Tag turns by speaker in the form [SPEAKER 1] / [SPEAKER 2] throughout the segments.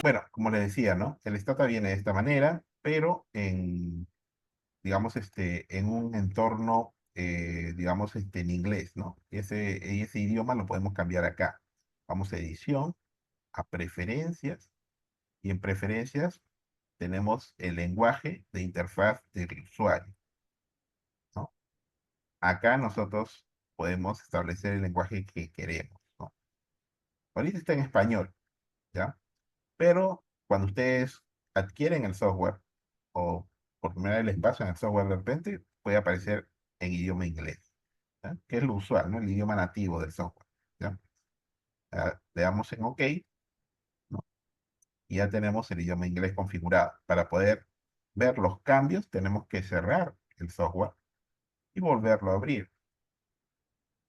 [SPEAKER 1] Bueno, como le decía, ¿no? El Stata viene de esta manera, pero en, digamos, en un entorno, digamos, en inglés, ¿no? Ese idioma lo podemos cambiar acá. Vamos a edición, a preferencias, y en preferencias tenemos el lenguaje de interfaz del usuario, ¿no? Acá nosotros podemos establecer el lenguaje que queremos, ¿no? Ahorita está en español, ¿ya? Pero cuando ustedes adquieren el software o por primera vez les pasan el software de repente, puede aparecer en idioma inglés, ¿ya? Que es lo usual, ¿no? El idioma nativo del software, ¿ya? Le damos en OK, ¿no? Y ya tenemos el idioma inglés configurado. Para poder ver los cambios, tenemos que cerrar el software y volverlo a abrir.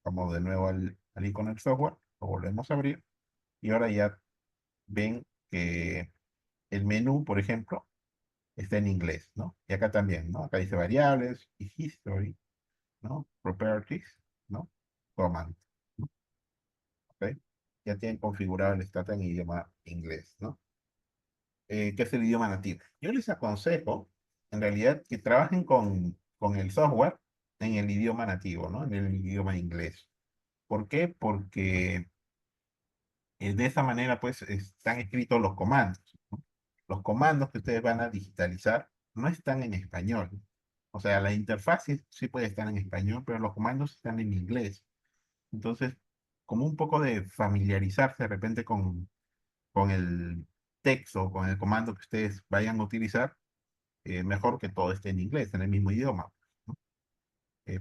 [SPEAKER 1] Vamos de nuevo al icono del software, lo volvemos a abrir y ahora ya ven que el menú, por ejemplo, está en inglés, ¿no? Y acá también, ¿no? Acá dice variables y history, ¿no? Properties, ¿no? Command, ¿no? ¿Ok? Ya tienen configurado el stata en idioma inglés, ¿no? Que es el idioma nativo. Yo les aconsejo, en realidad, que trabajen con el software en el idioma nativo, ¿no? En el idioma inglés. ¿Por qué? Porque de esa manera, pues, están escritos los comandos, ¿no? Los comandos que ustedes van a digitalizar no están en español. O sea, la interfaz sí puede estar en español, pero los comandos están en inglés. Entonces, como un poco de familiarizarse de repente con el texto, con el comando que ustedes vayan a utilizar, mejor que todo esté en inglés, en el mismo idioma, ¿no?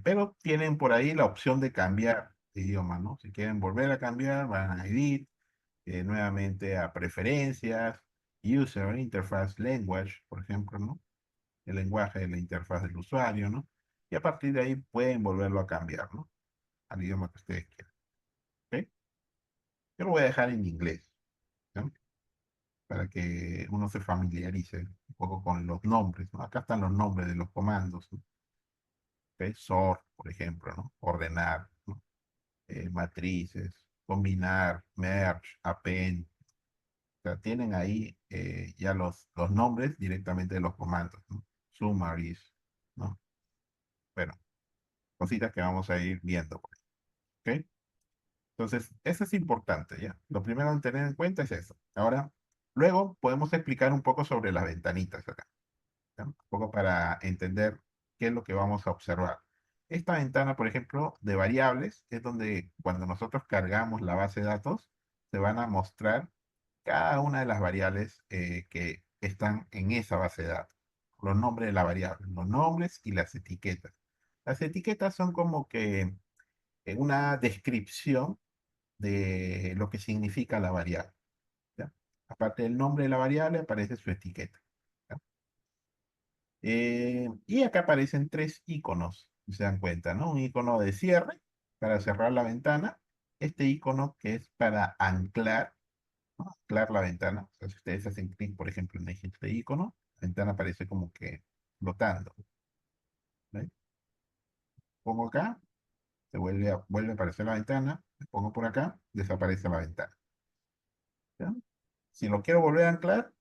[SPEAKER 1] Pero tienen por ahí la opción de cambiar de idioma, ¿no? Si quieren volver a cambiar, van a Edit, nuevamente a Preferencias, User Interface Language, por ejemplo, ¿no? El lenguaje de la interfaz del usuario, ¿no? Y a partir de ahí pueden volverlo a cambiar, ¿no? Al idioma que ustedes quieran, ¿ok? Yo lo voy a dejar en inglés, ¿no? Para que uno se familiarice un poco con los nombres, ¿no? Acá están los nombres de los comandos, ¿no? ¿Ok? Sort, por ejemplo, ¿no? Ordenar, ¿no? Matrices, combinar, merge, append. O sea, tienen ahí ya los nombres directamente de los comandos, ¿no? Summaries, ¿no? Bueno, cositas que vamos a ir viendo, pues, ¿ok? Entonces, eso es importante, ¿ya? Lo primero a tener en cuenta es eso. Ahora, luego podemos explicar un poco sobre las ventanitas acá, ¿ya? Un poco para entender qué es lo que vamos a observar. Esta ventana, por ejemplo, de variables, es donde cuando nosotros cargamos la base de datos, se van a mostrar cada una de las variables que están en esa base de datos. Los nombres de la variable, los nombres y las etiquetas. Las etiquetas son como que una descripción de lo que significa la variable, ¿ya? Aparte del nombre de la variable aparece su etiqueta, ¿ya? Y acá aparecen tres iconos, si se dan cuenta, ¿no? Un icono de cierre para cerrar la ventana, este icono que es para anclar, ¿no? Anclar la ventana. O sea, si ustedes hacen clic, por ejemplo, en este icono, la ventana aparece como que flotando, ¿ve? Pongo acá, vuelve a aparecer la ventana, le pongo por acá, desaparece la ventana, ¿ya? Si lo quiero volver a anclar,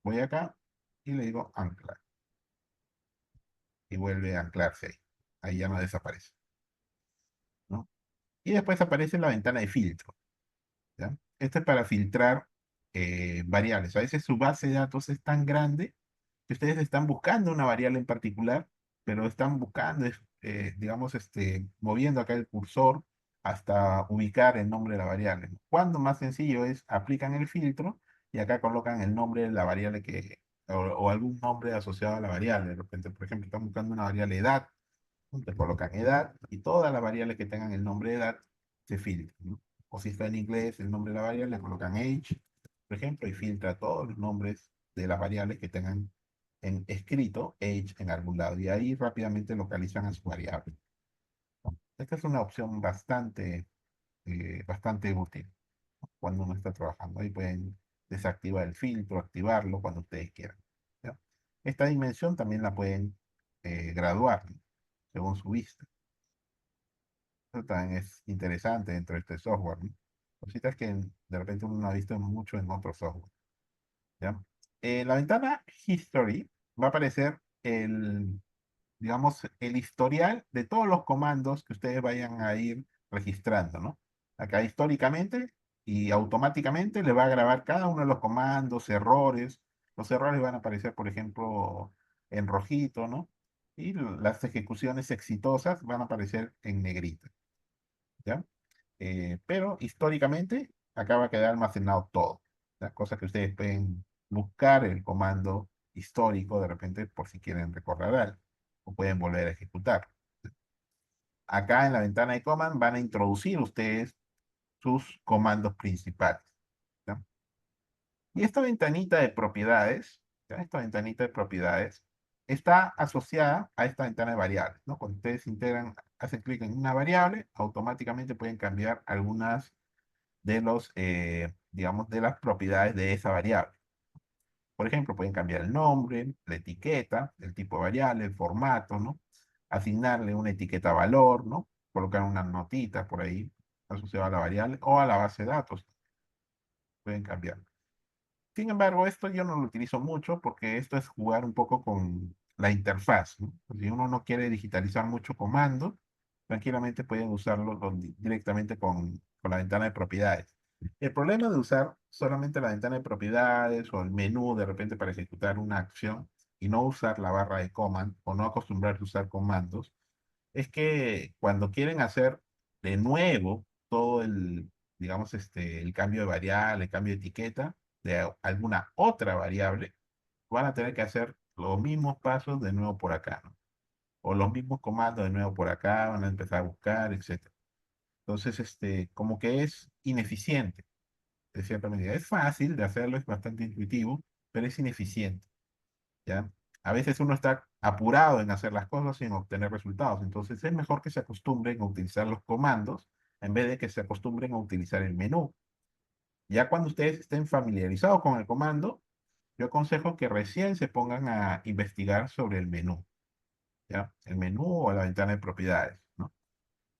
[SPEAKER 1] voy acá y le digo anclar. Y vuelve a anclarse ahí. Ahí ya no desaparece, ¿no? Y después aparece la ventana de filtro, ¿ya? Este es para filtrar variables. A veces su base de datos es tan grande que ustedes están buscando una variable en particular, pero están buscando, digamos, moviendo acá el cursor hasta ubicar el nombre de la variable. Cuando más sencillo es, aplican el filtro y acá colocan el nombre de la variable o algún nombre asociado a la variable. De repente, por ejemplo, están buscando una variable edad, te colocan edad y todas las variables que tengan el nombre de edad se filtran, ¿no? O si está en inglés el nombre de la variable, le colocan age, por ejemplo, y filtra todos los nombres de las variables que tengan en escrito age en algún lado. Y ahí rápidamente localizan a su variable. Esta es una opción bastante útil, ¿no? Cuando uno está trabajando. Ahí pueden desactivar el filtro, activarlo cuando ustedes quieran, ¿ya? Esta dimensión también la pueden graduar, ¿no? Según su vista. Eso también es interesante dentro de este software, ¿no? Cositas que de repente uno no ha visto mucho en otro software. ¿Ya? En la ventana History va a aparecer digamos, el historial de todos los comandos que ustedes vayan a ir registrando, ¿no? Acá históricamente y automáticamente le va a grabar cada uno de los comandos, errores. Los errores van a aparecer, por ejemplo, en rojito, ¿no? Y las ejecuciones exitosas van a aparecer en negrita, ¿ya? Pero históricamente acá va a quedar almacenado todo. Las cosas que ustedes pueden buscar el comando histórico de repente por si quieren recordar algo o pueden volver a ejecutar. Acá en la ventana de command van a introducir ustedes sus comandos principales. ¿Ya? Y esta ventanita de propiedades, ¿ya? Esta ventanita de propiedades está asociada a esta ventana de variables, ¿no? Cuando ustedes integran, hacen clic en una variable, automáticamente pueden cambiar algunas de digamos, de las propiedades de esa variable. Por ejemplo, pueden cambiar el nombre, la etiqueta, el tipo de variable, el formato, ¿no? Asignarle una etiqueta valor, ¿no? Colocar una notita por ahí asociada a la variable o a la base de datos. Pueden cambiar. Sin embargo, esto yo no lo utilizo mucho porque esto es jugar un poco con la interfaz, ¿no? Si uno no quiere digitalizar mucho comando, tranquilamente pueden usarlo directamente con la ventana de propiedades. El problema de usar solamente la ventana de propiedades o el menú de repente para ejecutar una acción y no usar la barra de command o no acostumbrarse a usar comandos es que cuando quieren hacer de nuevo todo digamos, el cambio de variable, el cambio de etiqueta de alguna otra variable, van a tener que hacer los mismos pasos de nuevo por acá, ¿no? O los mismos comandos de nuevo por acá, van a empezar a buscar, etcétera. Entonces, como que es ineficiente, de cierta medida. Es fácil de hacerlo, es bastante intuitivo, pero es ineficiente. ¿Ya? A veces uno está apurado en hacer las cosas sin obtener resultados, entonces es mejor que se acostumbren a utilizar los comandos en vez de que se acostumbren a utilizar el menú. Ya cuando ustedes estén familiarizados con el comando, yo aconsejo que recién se pongan a investigar sobre el menú, ¿ya? El menú o la ventana de propiedades, ¿no?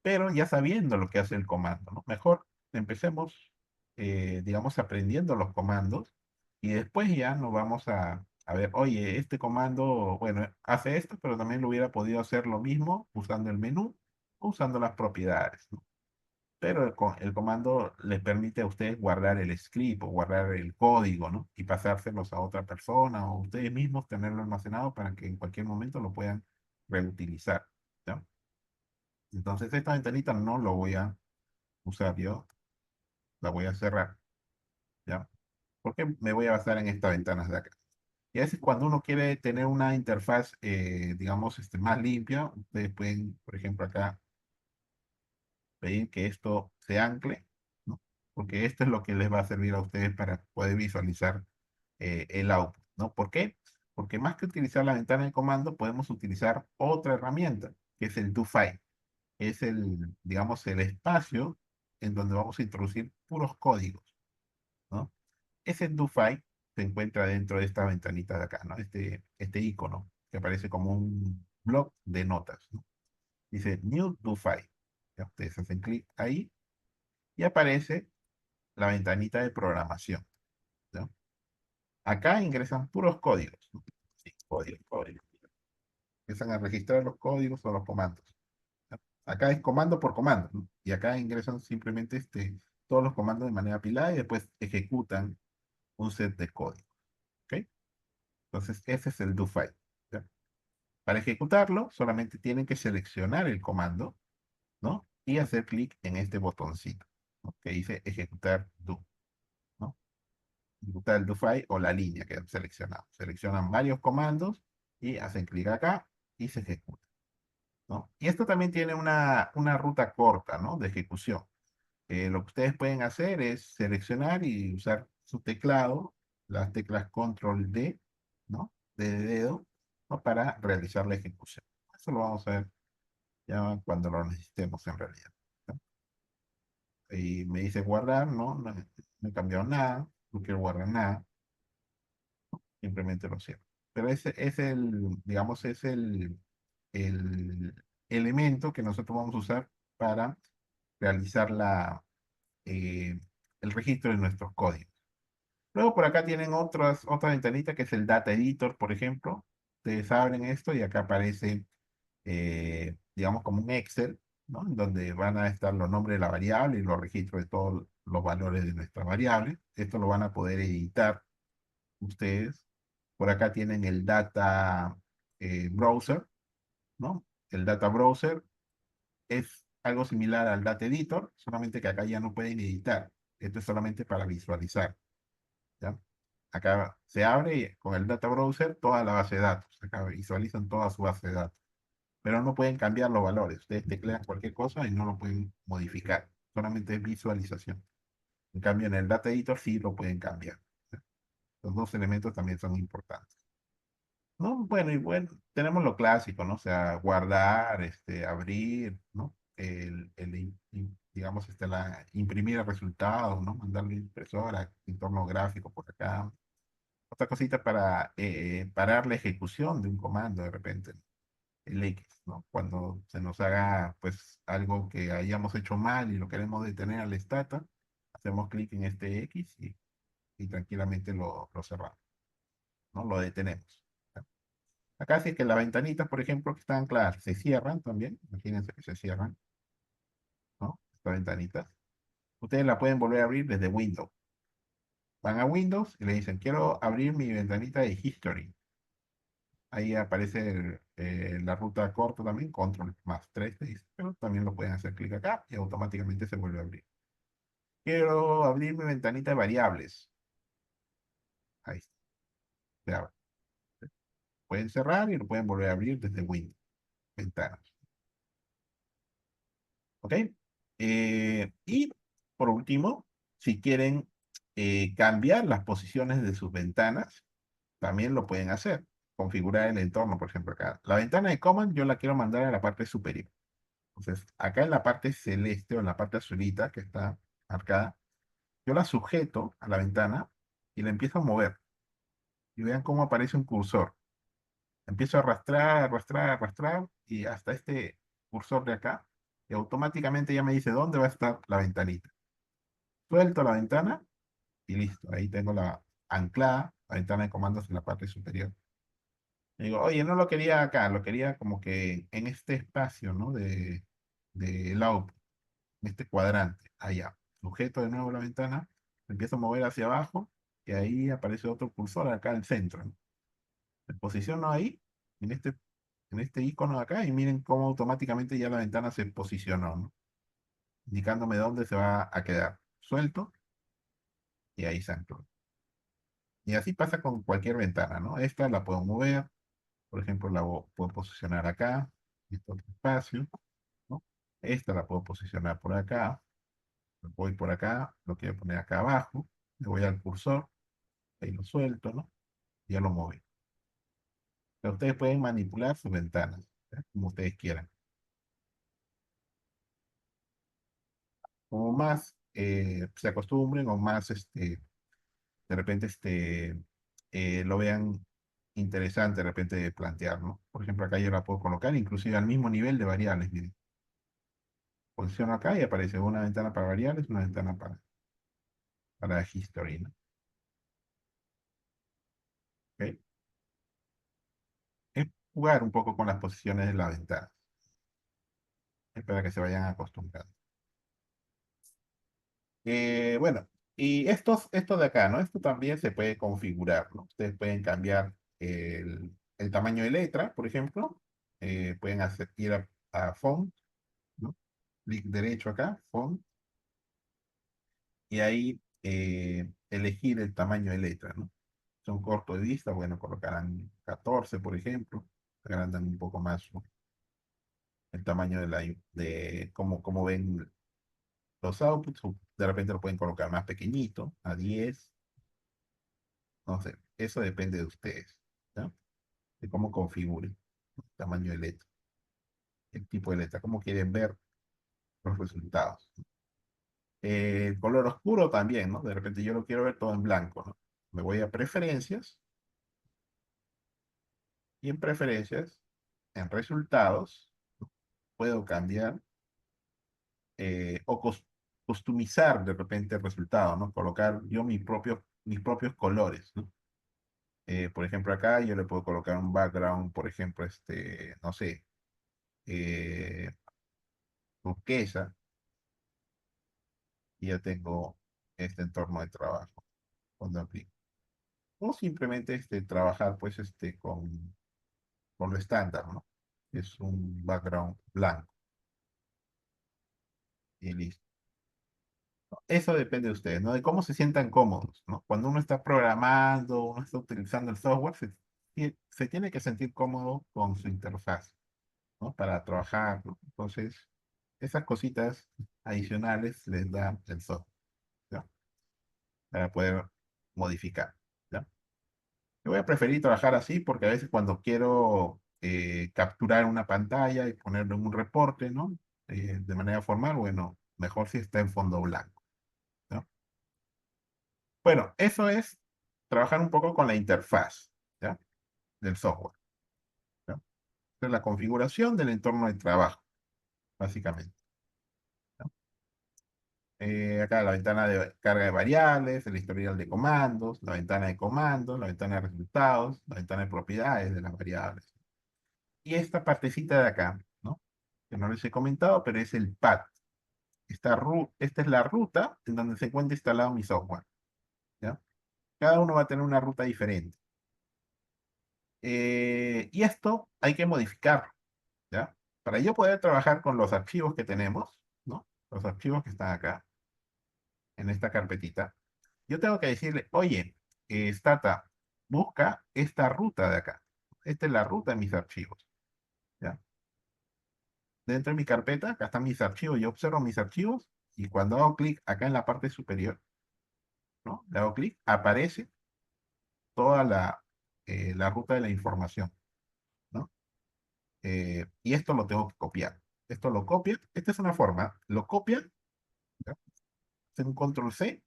[SPEAKER 1] Pero ya sabiendo lo que hace el comando, ¿no? Mejor empecemos, digamos, aprendiendo los comandos y después ya nos vamos a ver, oye, este comando, bueno, hace esto, pero también lo hubiera podido hacer lo mismo usando el menú o usando las propiedades, ¿no? Pero el comando les permite a ustedes guardar el script o guardar el código, ¿no? Y pasárselos a otra persona o ustedes mismos tenerlo almacenado para que en cualquier momento lo puedan reutilizar, ¿ya? Entonces esta ventanita no lo voy a usar yo, la voy a cerrar, ¿ya? Porque me voy a basar en estas ventanas de acá. Y a veces cuando uno quiere tener una interfaz, digamos, más limpia, ustedes pueden, por ejemplo, acá pedir que esto se ancle, ¿no? Porque esto es lo que les va a servir a ustedes para poder visualizar el output, ¿no? ¿Por qué? Porque más que utilizar la ventana de comando, podemos utilizar otra herramienta, que es el doFile. Es digamos, el espacio en donde vamos a introducir puros códigos, ¿no? Ese doFile se encuentra dentro de esta ventanita de acá, ¿no? Este icono que aparece como un blog de notas, ¿no? Dice New doFile. Ya ustedes hacen clic ahí y aparece la ventanita de programación, ¿no? Acá ingresan puros códigos, ¿no? Sí, códigos, códigos. Empiezan a registrar los códigos o los comandos. ¿No? Acá es comando por comando, ¿no? Y acá ingresan simplemente todos los comandos de manera apilada y después ejecutan un set de código. ¿Ok? Entonces, ese es el do file. ¿Ya? Para ejecutarlo, solamente tienen que seleccionar el comando, ¿no? Y hacer clic en este botoncito, ¿no? Que dice ejecutar do, ¿no? Ejecutar el do file o la línea que han seleccionado. Seleccionan varios comandos y hacen clic acá y se ejecuta, ¿no? Y esto también tiene una ruta corta, ¿no? De ejecución. Lo que ustedes pueden hacer es seleccionar y usar su teclado, las teclas control D, ¿no? De dedo, ¿no? Para realizar la ejecución. Eso lo vamos a ver ya cuando lo necesitemos en realidad, ¿no? Y me dice guardar, ¿no? No he cambiado nada, no quiero guardar nada, simplemente lo cierro. Pero ese es digamos, es el elemento que nosotros vamos a usar para realizar eh, el registro de nuestros códigos. Luego por acá tienen otra ventanita que es el Data Editor, por ejemplo. Ustedes abren esto y acá aparece, digamos, como un Excel, ¿no? En donde van a estar los nombres de la variable y los registros de todos los valores de nuestra variable. Esto lo van a poder editar ustedes. Por acá tienen el Data Browser, ¿no? El Data Browser es algo similar al Data Editor, solamente que acá ya no pueden editar. Esto es solamente para visualizar, ¿ya? Acá se abre con el Data Browser toda la base de datos. Acá visualizan toda su base de datos. Pero no pueden cambiar los valores. Ustedes teclean cualquier cosa y no lo pueden modificar. Solamente es visualización. En cambio, en el Data Editor sí lo pueden cambiar. Los dos elementos también son importantes. ¿No? Bueno, y bueno, tenemos lo clásico, ¿no? O sea, guardar, abrir, ¿no? Digamos, imprimir el resultado, ¿no? Mandarle a la impresora, entorno gráfico por acá. Otra cosita para parar la ejecución de un comando de repente, el X, ¿no? Cuando se nos haga, pues, algo que hayamos hecho mal y lo queremos detener al stata, hacemos clic en este X y tranquilamente lo cerramos, ¿no? Lo detenemos. Acá sí que las ventanitas, por ejemplo, que están claras, se cierran también. Imagínense que se cierran, ¿no? Estas ventanitas. Ustedes la pueden volver a abrir desde Windows. Van a Windows y le dicen, quiero abrir mi ventanita de History. Ahí aparece la ruta corta también, control más 3, te dice, pero también lo pueden hacer clic acá y automáticamente se vuelve a abrir. Quiero abrir mi ventanita de variables. Ahí está, se abre. Pueden cerrar y lo pueden volver a abrir desde Windows, ventanas. ¿Ok? Y por último, si quieren cambiar las posiciones de sus ventanas, también lo pueden hacer. Configurar el entorno, por ejemplo, acá. La ventana de Command yo la quiero mandar a la parte superior. Entonces, acá en la parte celeste o en la parte azulita que está marcada, yo la sujeto a la ventana y la empiezo a mover. Y vean cómo aparece un cursor. Empiezo a arrastrar, arrastrar, arrastrar y hasta este cursor de acá. Y automáticamente ya me dice dónde va a estar la ventanita. Suelto la ventana y listo. Ahí tengo la anclada, la ventana de comandos en la parte superior. Y digo, oye, no lo quería acá, lo quería como que en este espacio, ¿no? De output, en este cuadrante, allá. Sujeto de nuevo la ventana, empiezo a mover hacia abajo y ahí aparece otro cursor acá en el centro, ¿no? Me posiciono ahí, en este icono de acá, y miren cómo automáticamente ya la ventana se posicionó, ¿no? Indicándome dónde se va a quedar. Suelto y ahí se ancló. Y así pasa con cualquier ventana, ¿no? Esta la puedo mover, por ejemplo, puedo posicionar acá, en este otro espacio, ¿no? Esta la puedo posicionar por acá, voy por acá, lo quiero poner acá abajo, le voy al cursor, ahí lo suelto, ¿no? Y ya lo moví. Pero ustedes pueden manipular sus ventanas, ¿ya? Como ustedes quieran. Como más se acostumbren o más, de repente, lo vean interesante de repente de plantear, ¿no? Por ejemplo, acá yo la puedo colocar inclusive al mismo nivel de variables, miren. Posiciono acá y aparece una ventana para variables, una ventana para history, ¿no? ¿Ok? Es jugar un poco con las posiciones de la ventana, para que se vayan acostumbrando. Bueno, y esto de acá, ¿no? Esto también se puede configurar, ¿no? Ustedes pueden cambiar el tamaño de letra, por ejemplo. Pueden ir a font, ¿no? Clic derecho acá, font, y ahí elegir el tamaño de letra, ¿no? Son corto de vista, bueno, colocarán 14, por ejemplo, agrandan un poco más, ¿no? El tamaño de cómo ven los outputs, o de repente lo pueden colocar más pequeñito, a 10, no sé, eso depende de ustedes, ¿no? De cómo configuren el tamaño de letra, el tipo de letra, cómo quieren ver los resultados. El color oscuro también, ¿no? De repente yo lo quiero ver todo en blanco, ¿no? Me voy a preferencias y en preferencias, en resultados, puedo cambiar o customizar de repente el resultado, ¿no? Colocar yo mi propio mis propios colores, ¿no? Por ejemplo, acá yo le puedo colocar un background, por ejemplo, no sé, eh, turquesa, y ya tengo este entorno de trabajo cuando aplico. O simplemente trabajar pues con lo estándar, ¿no? Es un background blanco y listo. Eso depende de ustedes, ¿no? De cómo se sientan cómodos, ¿no? Cuando uno está programando, uno está utilizando el software, se tiene que sentir cómodo con su interfaz, ¿no? Para trabajar, ¿no? Entonces, esas cositas adicionales les da el software, ¿no? Para poder modificar, ¿no? Yo voy a preferir trabajar así porque a veces cuando quiero capturar una pantalla y ponerlo en un reporte, ¿no? De manera formal, bueno, mejor si está en fondo blanco, ¿no? Bueno, eso es trabajar un poco con la interfaz, ¿ya? Del software, ¿ya? Esa es la configuración del entorno de trabajo, básicamente, ¿no? Acá la ventana de carga de variables, el historial de comandos, la ventana de comandos, la ventana de resultados, la ventana de propiedades de las variables. Y esta partecita de acá, ¿no? Que no les he comentado, pero es el path. Esta es la ruta en donde se encuentra instalado mi software, ¿ya? Cada uno va a tener una ruta diferente. Y esto hay que modificarlo, ¿ya? Para yo poder trabajar con los archivos que tenemos, ¿no? Los archivos que están acá, en esta carpetita, yo tengo que decirle, oye, Stata, busca esta ruta de acá. Esta es la ruta de mis archivos, ¿ya? Dentro de mi carpeta, acá están mis archivos, yo observo mis archivos y cuando hago clic acá en la parte superior, ¿no? Le hago clic, aparece toda la ruta de la información, ¿no? Y esto lo tengo que copiar. Esto lo copia, esta es una forma, lo copian, ¿ya? Hacen un control C,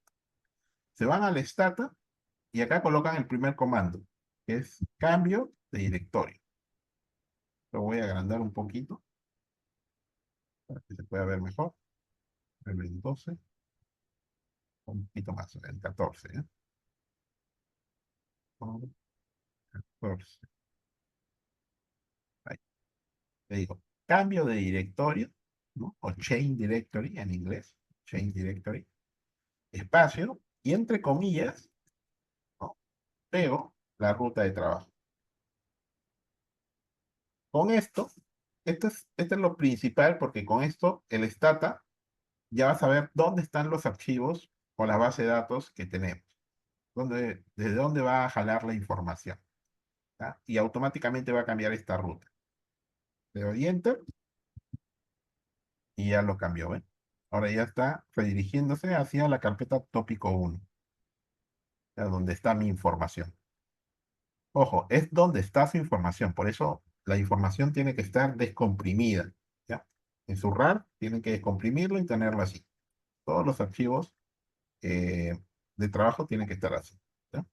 [SPEAKER 1] se van al Stata y acá colocan el primer comando, que es cambio de directorio. Lo voy a agrandar un poquito para que se pueda ver mejor. El 12, un poquito más, el 14, ¿eh? 14. Ahí. Le digo, cambio de directorio, ¿no? O change directory en inglés, change directory, espacio, y entre comillas, ¿no? Pego la ruta de trabajo. Con esto es lo principal porque con esto el Stata ya va a saber dónde están los archivos o la base de datos que tenemos, desde dónde va a jalar la información, ¿tá? Y automáticamente va a cambiar esta ruta. Le doy Enter y ya lo cambió, ¿ven? Ahora ya está redirigiéndose hacia la carpeta tópico 1, donde está mi información. Ojo, es donde está su información, por eso la información tiene que estar descomprimida, ¿ya? En su RAR tienen que descomprimirlo y tenerlo así. Todos los archivos eh, de trabajo tienen que estar así, ¿ya?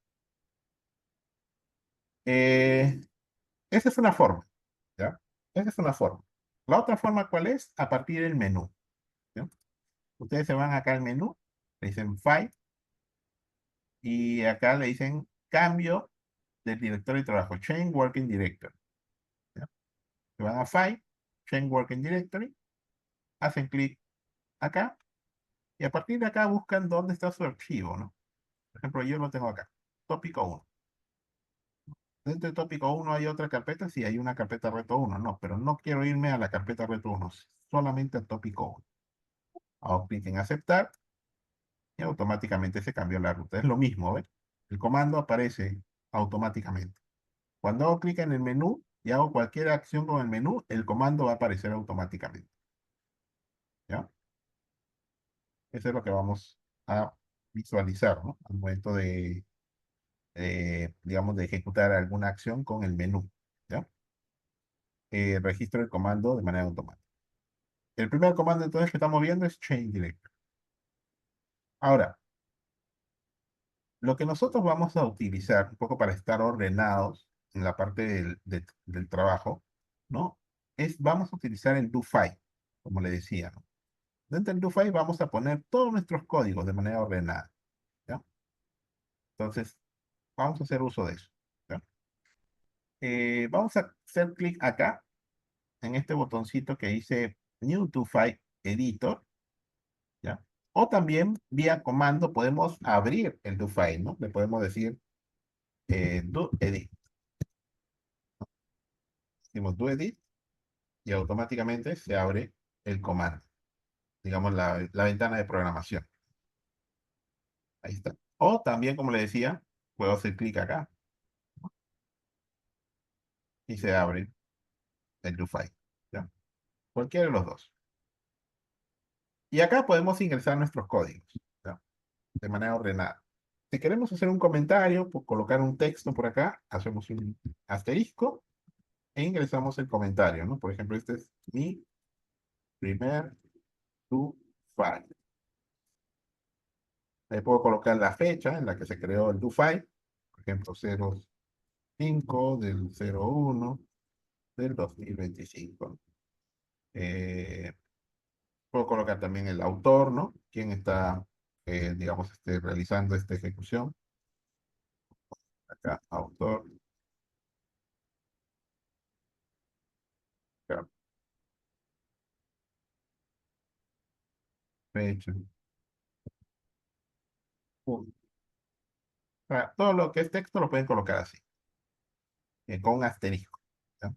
[SPEAKER 1] Eh, Esa es una forma, ¿ya? Esa es una forma. La otra forma, ¿cuál es? A partir del menú, ¿ya? Ustedes se van acá al menú, le dicen File, y acá le dicen Cambio del directorio de trabajo, Change Working Directory, ¿ya? Se van a File, Change Working Directory, hacen clic acá, y a partir de acá buscan dónde está su archivo, ¿no? Por ejemplo, yo lo tengo acá, tópico 1. Dentro de tópico 1 hay otra carpeta, sí, hay una carpeta reto 1, no, pero no quiero irme a la carpeta reto 1, solamente al tópico 1. Hago clic en aceptar y automáticamente se cambió la ruta. Es lo mismo, ¿ves? El comando aparece automáticamente. Cuando hago clic en el menú y hago cualquier acción con el menú, el comando va a aparecer automáticamente, ¿ya? Eso es lo que vamos a visualizar, ¿no? Al momento digamos, de ejecutar alguna acción con el menú, ¿ya? Registro el comando de manera automática. El primer comando entonces que estamos viendo es change directory. Ahora, lo que nosotros vamos a utilizar un poco para estar ordenados en la parte del trabajo, ¿no? Vamos a utilizar el do file, como le decía, ¿no? Dentro del do file vamos a poner todos nuestros códigos de manera ordenada, ¿ya? Entonces, vamos a hacer uso de eso. ¿Ya? Vamos a hacer clic acá, en este botoncito que dice New to File Editor, ¿ya? O también vía comando podemos abrir el do file, ¿no? Le podemos decir do edit. Decimos do edit y automáticamente se abre el comando, digamos la ventana de programación. Ahí está. O también, como le decía, puedo hacer clic acá y se abre el do file, ¿ya? Cualquiera de los dos. Y acá podemos ingresar nuestros códigos, ¿ya? De manera ordenada. Si queremos hacer un comentario, pues colocar un texto por acá, hacemos un asterisco e ingresamos el comentario, ¿no? Por ejemplo, este es mi primer do file. Ahí puedo colocar la fecha en la que se creó el do file, por ejemplo, 05 del 01 del 2025. Eh, Puedo colocar también el autor, ¿no? Quién está, digamos, realizando esta ejecución. Acá, autor, acá, fecha. Punto. Todo lo que es texto lo pueden colocar así, con un asterisco. ¿Ya?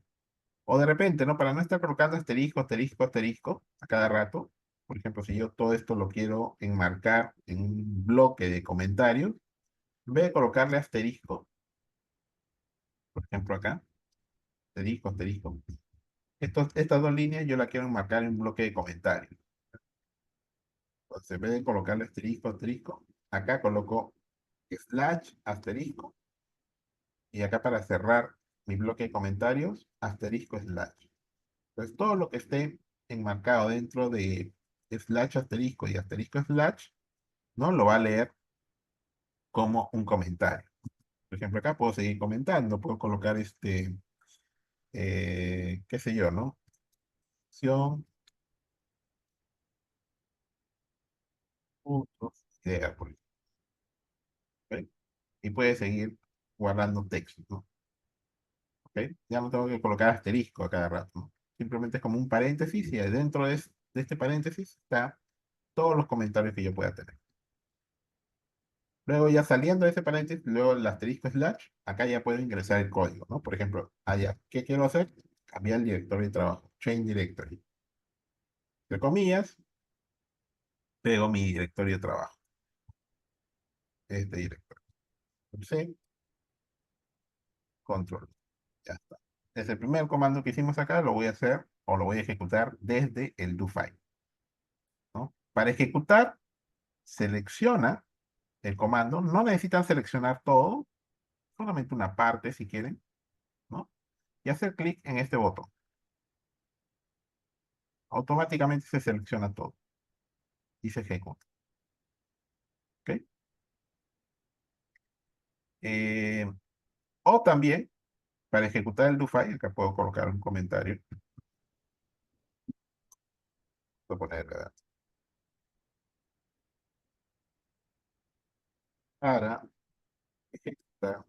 [SPEAKER 1] O de repente, ¿no? Para no estar colocando asterisco, asterisco, asterisco a cada rato. Por ejemplo, si yo todo esto lo quiero enmarcar en un bloque de comentarios, en vez de colocarle asterisco, por ejemplo acá, asterisco, asterisco, estas dos líneas yo la quiero enmarcar en un bloque de comentarios. Entonces, en vez de colocarle asterisco, asterisco, acá coloco slash, asterisco, y acá para cerrar mi bloque de comentarios, asterisco, slash. Entonces, todo lo que esté enmarcado dentro de slash, asterisco y asterisco, slash, ¿no? Lo va a leer como un comentario. Por ejemplo, acá puedo seguir comentando, puedo colocar qué sé yo, ¿no? Acción, punto, idea, por ejemplo, ¿ok? Y puede seguir guardando texto, ¿no? ¿Ok? Ya no tengo que colocar asterisco a cada rato, ¿no? Simplemente es como un paréntesis y dentro de este paréntesis está todos los comentarios que yo pueda tener. Luego ya saliendo de ese paréntesis, luego el asterisco slash, acá ya puedo ingresar el código, ¿no? Por ejemplo, allá, ¿qué quiero hacer? Cambiar el directorio de trabajo, change directory. Entre comillas, pego mi directorio de trabajo, este directorio. C, control, ya está. Es el primer comando que hicimos acá, lo voy a hacer o lo voy a ejecutar desde el do file, ¿no? Para ejecutar, selecciona el comando, no necesitan seleccionar todo, solamente una parte si quieren, ¿no? Y hacer clic en este botón. Automáticamente se selecciona todo y se ejecuta. ¿Ok? Eh, o también, para ejecutar el do file, acá puedo colocar un comentario. Voy a poner para ejecutar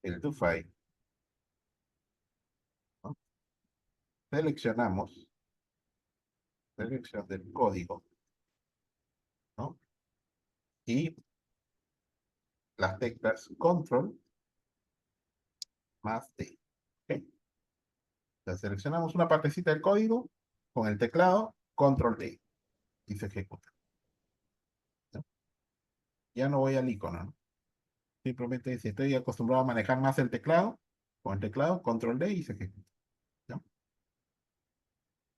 [SPEAKER 1] el do file, ¿no? Seleccionamos selección del código, ¿no? Y las teclas control más T. ¿Ok? Entonces, seleccionamos una partecita del código con el teclado control T y se ejecuta, ¿no? Ya no voy al icono, ¿no? Simplemente si estoy acostumbrado a manejar más el teclado, con el teclado control D y se ejecuta, ¿no?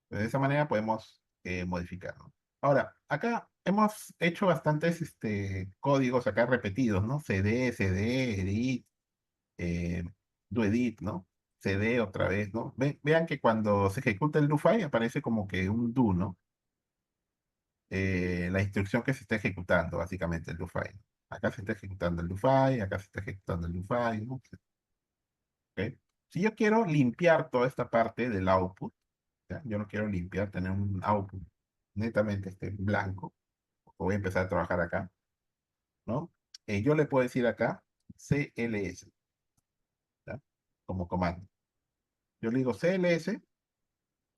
[SPEAKER 1] De esa manera podemos modificarlo. Ahora, acá hemos hecho bastantes códigos acá repetidos, ¿no? CD, CD, edit, eh, doedit, ¿no? CD otra vez, ¿no? Vean que cuando se ejecuta el do file aparece como que un do, ¿no? La instrucción que se está ejecutando, básicamente, el do file. Acá se está ejecutando el do file, acá se está ejecutando el do file, ¿no? ¿Ok? Si yo quiero limpiar toda esta parte del output, ¿ya? Yo no quiero limpiar, tener un output netamente blanco, voy a empezar a trabajar acá, ¿no? yo le puedo decir acá CLS, ¿ya? Como comando. Yo le digo CLS,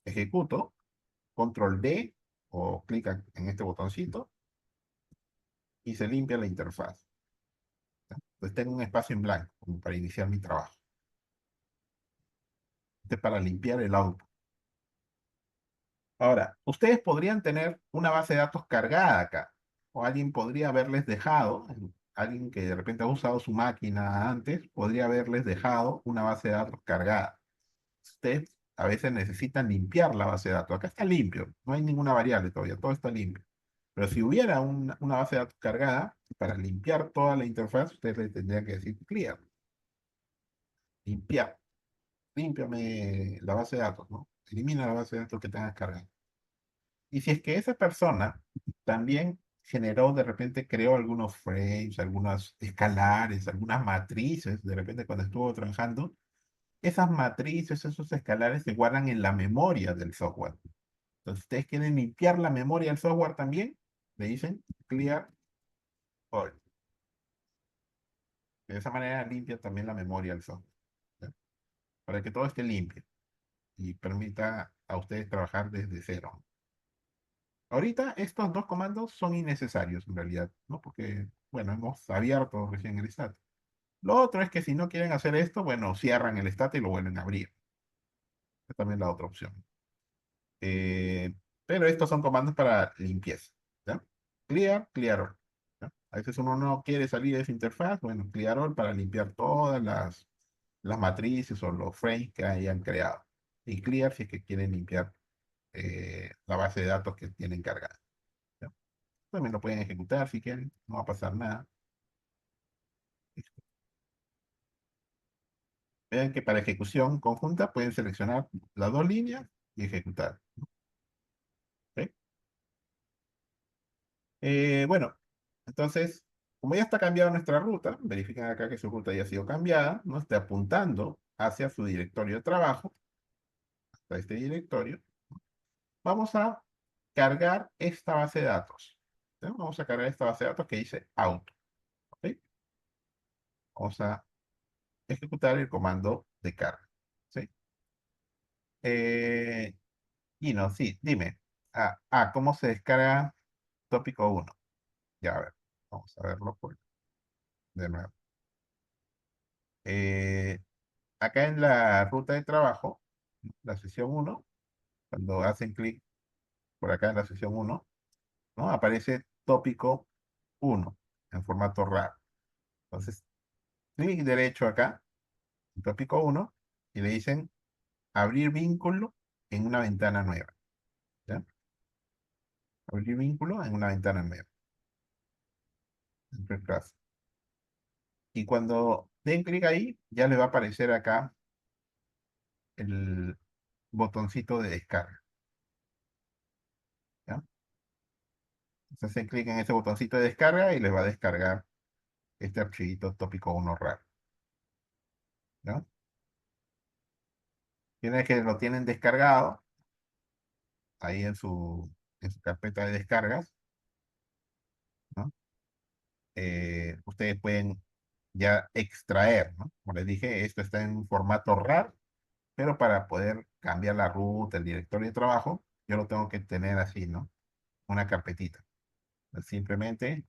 [SPEAKER 1] ejecuto, control D o clic en este botoncito y se limpia la interfaz. Entonces tengo un espacio en blanco como para iniciar mi trabajo. Este es para limpiar el auto. Ahora, ustedes podrían tener una base de datos cargada acá, o alguien podría haberles dejado, alguien que de repente ha usado su máquina antes, podría haberles dejado una base de datos cargada. Ustedes a veces necesitan limpiar la base de datos. Acá está limpio, no hay ninguna variable todavía, todo está limpio. Pero si hubiera una base de datos cargada, para limpiar toda la interfaz, ustedes le tendrían que decir clear, limpiar, límpiame la base de datos, ¿no? Elimina la base de datos que tengas cargada. Y si es que esa persona también generó, de repente creó algunos frames, algunos escalares, algunas matrices, de repente cuando estuvo trabajando, esas matrices, esos escalares se guardan en la memoria del software. Entonces, ustedes quieren limpiar la memoria del software también, le dicen clear all. De esa manera limpia también la memoria del software, ¿ya? Para que todo esté limpio y permita a ustedes trabajar desde cero. Ahorita estos dos comandos son innecesarios en realidad, ¿no? Porque, bueno, hemos abierto recién el stat. Lo otro es que si no quieren hacer esto, bueno, cierran el stat y lo vuelven a abrir. Es también la otra opción. Eh, pero estos son comandos para limpieza, ¿ya? Clear, clear all, ¿ya? A veces uno no quiere salir de esa interfaz, bueno, clear all para limpiar todas las matrices o los frames que hayan creado. Y clear si es que quieren limpiar la base de datos que tienen cargada, ¿ya? También lo pueden ejecutar si quieren, no va a pasar nada. Vean que para ejecución conjunta pueden seleccionar las dos líneas y ejecutar, ¿ok? Bueno, entonces, como ya está cambiada nuestra ruta, verifiquen acá que su ruta ya ha sido cambiada, no esté apuntando hacia su directorio de trabajo, hasta este directorio. Vamos a cargar esta base de datos, ¿sí? Vamos a cargar esta base de datos que dice auto, ¿ok? Vamos a ejecutar el comando de carga, ¿sí? Eh, y no, sí, dime. ¿Cómo se descarga tópico uno? Ya, a ver, vamos a verlo de nuevo. Eh, Acá en la ruta de trabajo, la sesión uno, cuando hacen clic por acá en la sesión uno, ¿no? Aparece tópico uno en formato RAR. Entonces, clic derecho acá, en tópico uno, y le dicen abrir vínculo en una ventana nueva, ¿ya? Abrir vínculo en una ventana nueva. Enter class. Y cuando den clic ahí, ya le va a aparecer acá el botoncito de descarga, ¿ya? Entonces hacen clic en ese botoncito de descarga y les va a descargar este archivito tópico uno RAR, ¿no? Tiene que lo tienen descargado ahí en su carpeta de descargas, ¿no? Ustedes pueden ya extraer, ¿no? Como les dije, esto está en un formato RAR, pero para poder cambiar la ruta, el directorio de trabajo, yo lo tengo que tener así, ¿no? Una carpetita. Simplemente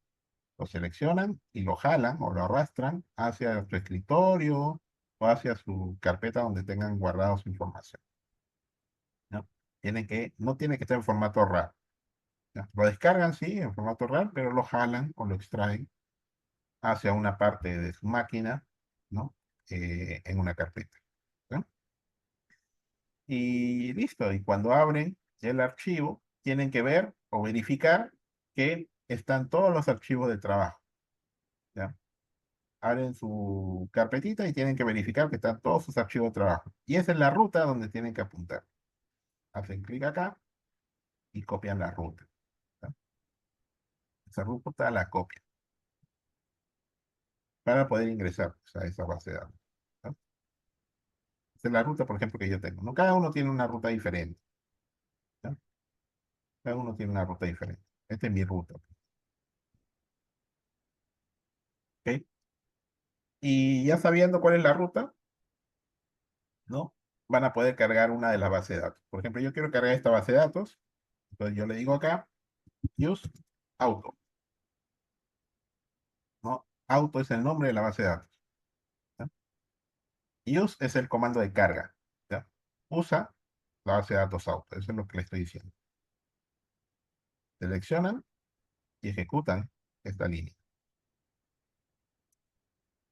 [SPEAKER 1] lo seleccionan y lo jalan o lo arrastran hacia su escritorio o hacia su carpeta donde tengan guardado su información, ¿no? No tiene que estar en formato RAR, ¿ya? Lo descargan, sí, en formato RAR, pero lo jalan o lo extraen hacia una parte de su máquina, ¿no? En una carpeta, ¿no? Y listo. Y cuando abren el archivo, tienen que ver o verificar que están todos los archivos de trabajo, ¿ya? Abren su carpetita y tienen que verificar que están todos sus archivos de trabajo. Y esa es la ruta donde tienen que apuntar. Hacen clic acá y copian la ruta, ¿ya? Esa ruta la copian para poder ingresar, pues, a esa base de datos, ¿no? Esa es la ruta, por ejemplo, que yo tengo, ¿no? Cada uno tiene una ruta diferente, ¿ya? Cada uno tiene una ruta diferente. Esta es mi ruta. ¿Ok? Y ya sabiendo cuál es la ruta, ¿no? Van a poder cargar una de las bases de datos. Por ejemplo, yo quiero cargar esta base de datos, entonces yo le digo acá, use auto, ¿no? Auto es el nombre de la base de datos. ¿Ya? Use es el comando de carga. ¿Ya? Usa la base de datos auto, eso es lo que le estoy diciendo. Seleccionan y ejecutan esta línea.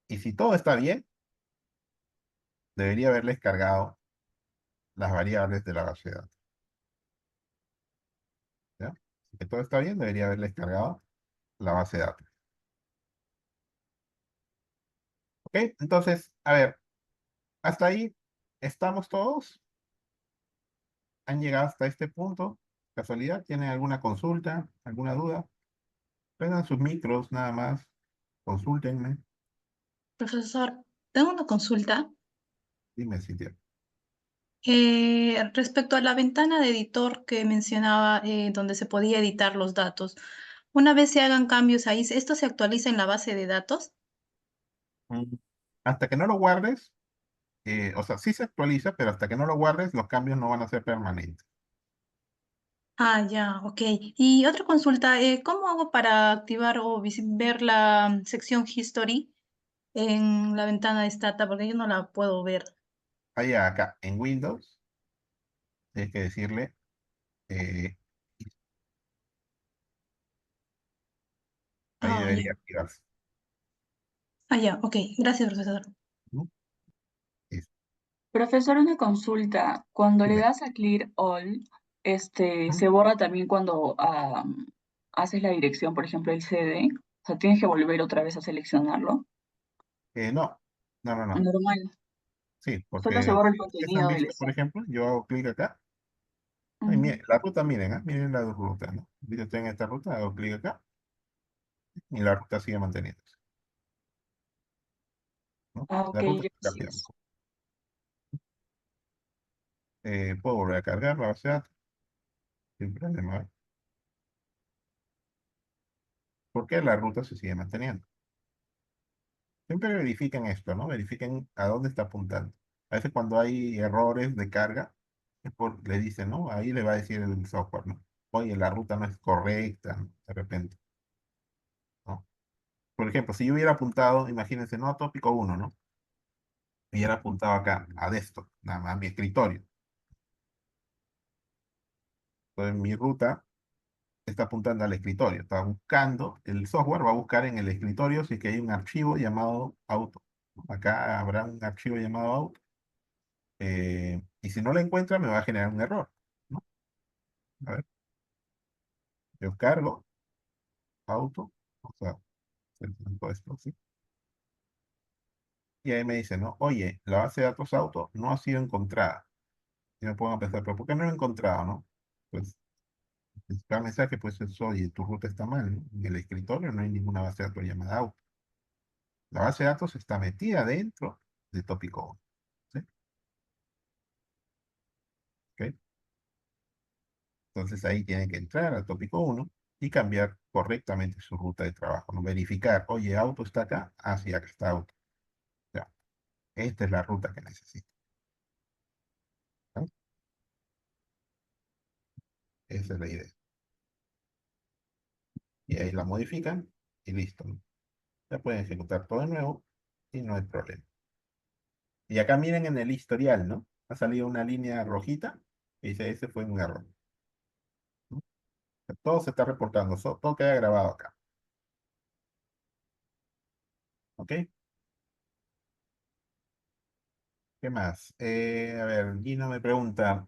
[SPEAKER 1] Y si todo está bien, debería haberles cargado las variables de la base de datos. ¿Ya? Si que todo está bien, debería haberles cargado la base de datos. ¿Ok? Entonces, a ver, hasta ahí estamos todos. ¿Han llegado hasta este punto? ¿Casualidad? ¿Tienen alguna consulta? ¿Alguna duda? Prendan sus micros nada más. Consúltenme.
[SPEAKER 2] Profesor, tengo una consulta.
[SPEAKER 1] Dime si tienen.
[SPEAKER 2] Respecto a la ventana de editor que mencionaba, donde se podía editar los datos. Una vez se hagan cambios ahí, ¿esto se actualiza en la base de datos?
[SPEAKER 1] Mm, Hasta que no lo guardes, o sea, sí se actualiza, pero hasta que no lo guardes, los cambios no van a ser permanentes.
[SPEAKER 2] Ah, ya, ok. Y otra consulta, ¿cómo hago para activar o ver la sección History en la ventana de Stata? Porque yo no la puedo ver.
[SPEAKER 1] Ahí acá, en Windows, tienes que decirle, eh, ahí
[SPEAKER 2] Ah, ya.
[SPEAKER 1] debería activarse.
[SPEAKER 2] Ah, ya, ok. Gracias, profesor.
[SPEAKER 1] ¿No? Listo.
[SPEAKER 3] Profesor, una consulta. Cuando le
[SPEAKER 1] Dime.
[SPEAKER 3] das a Clear All,
[SPEAKER 1] ¿Mm?
[SPEAKER 3] se borra también cuando haces la dirección, por ejemplo, el CD. O sea, tienes que volver otra vez a seleccionarlo.
[SPEAKER 1] No, no, no, no.
[SPEAKER 3] Normal.
[SPEAKER 1] Sí,
[SPEAKER 3] Solo se
[SPEAKER 1] porque
[SPEAKER 3] borra el
[SPEAKER 1] ustedes han
[SPEAKER 3] contenido del
[SPEAKER 1] visto, por
[SPEAKER 3] SD.
[SPEAKER 1] ejemplo, yo hago clic acá. Ay,
[SPEAKER 3] Ujú.
[SPEAKER 1] la ruta, miren, miren la ruta, ¿no? Yo estoy en esta ruta, hago clic acá y la ruta sigue manteniéndose, ¿no?
[SPEAKER 3] Ah,
[SPEAKER 1] La
[SPEAKER 3] ok,
[SPEAKER 1] ruta está cambiando.
[SPEAKER 3] gracias.
[SPEAKER 1] Puedo volver a cargar la base de datos sin problema. ¿Eh? Porque la ruta se sigue manteniendo. Siempre verifiquen esto, ¿no? Verifiquen a dónde está apuntando. A veces cuando hay errores de carga, le dicen, ¿no? Ahí le va a decir el software, ¿no? Oye, la ruta no es correcta, ¿no? De repente, ¿no? Por ejemplo, si yo hubiera apuntado, imagínense, no a tópico uno, ¿no? Hubiera apuntado acá, a desktop, nada más, a mi escritorio. Entonces mi ruta está apuntando al escritorio. Está buscando, el software va a buscar en el escritorio si es que hay un archivo llamado auto. Acá habrá un archivo llamado auto. Y si no lo encuentra, me va a generar un error, ¿no? A ver, yo cargo auto, o sea, todo esto, ¿sí? Y ahí me dice, ¿no? Oye, la base de datos auto no ha sido encontrada. Y me pongo a pensar, ¿pero por qué no lo he encontrado, no? Pues, el principal mensaje, pues, es, oye, tu ruta está mal, ¿no? En el escritorio no hay ninguna base de datos llamada auto. La base de datos está metida dentro de tópico 1, ¿sí? ¿Ok? Entonces ahí tienen que entrar al tópico uno y cambiar correctamente su ruta de trabajo, ¿no? Verificar, oye, auto está acá, ah, sí, acá está auto. Ya, esta es la ruta que necesito, ¿no? Esa es la idea. Y ahí la modifican y listo, ¿no? Ya pueden ejecutar todo de nuevo y no hay problema. Y acá miren en el historial, ¿no? Ha salido una línea rojita y dice, ese fue un error, ¿no? Todo se está reportando, todo queda grabado acá, ¿ok? ¿Qué más? A ver, Gino me pregunta,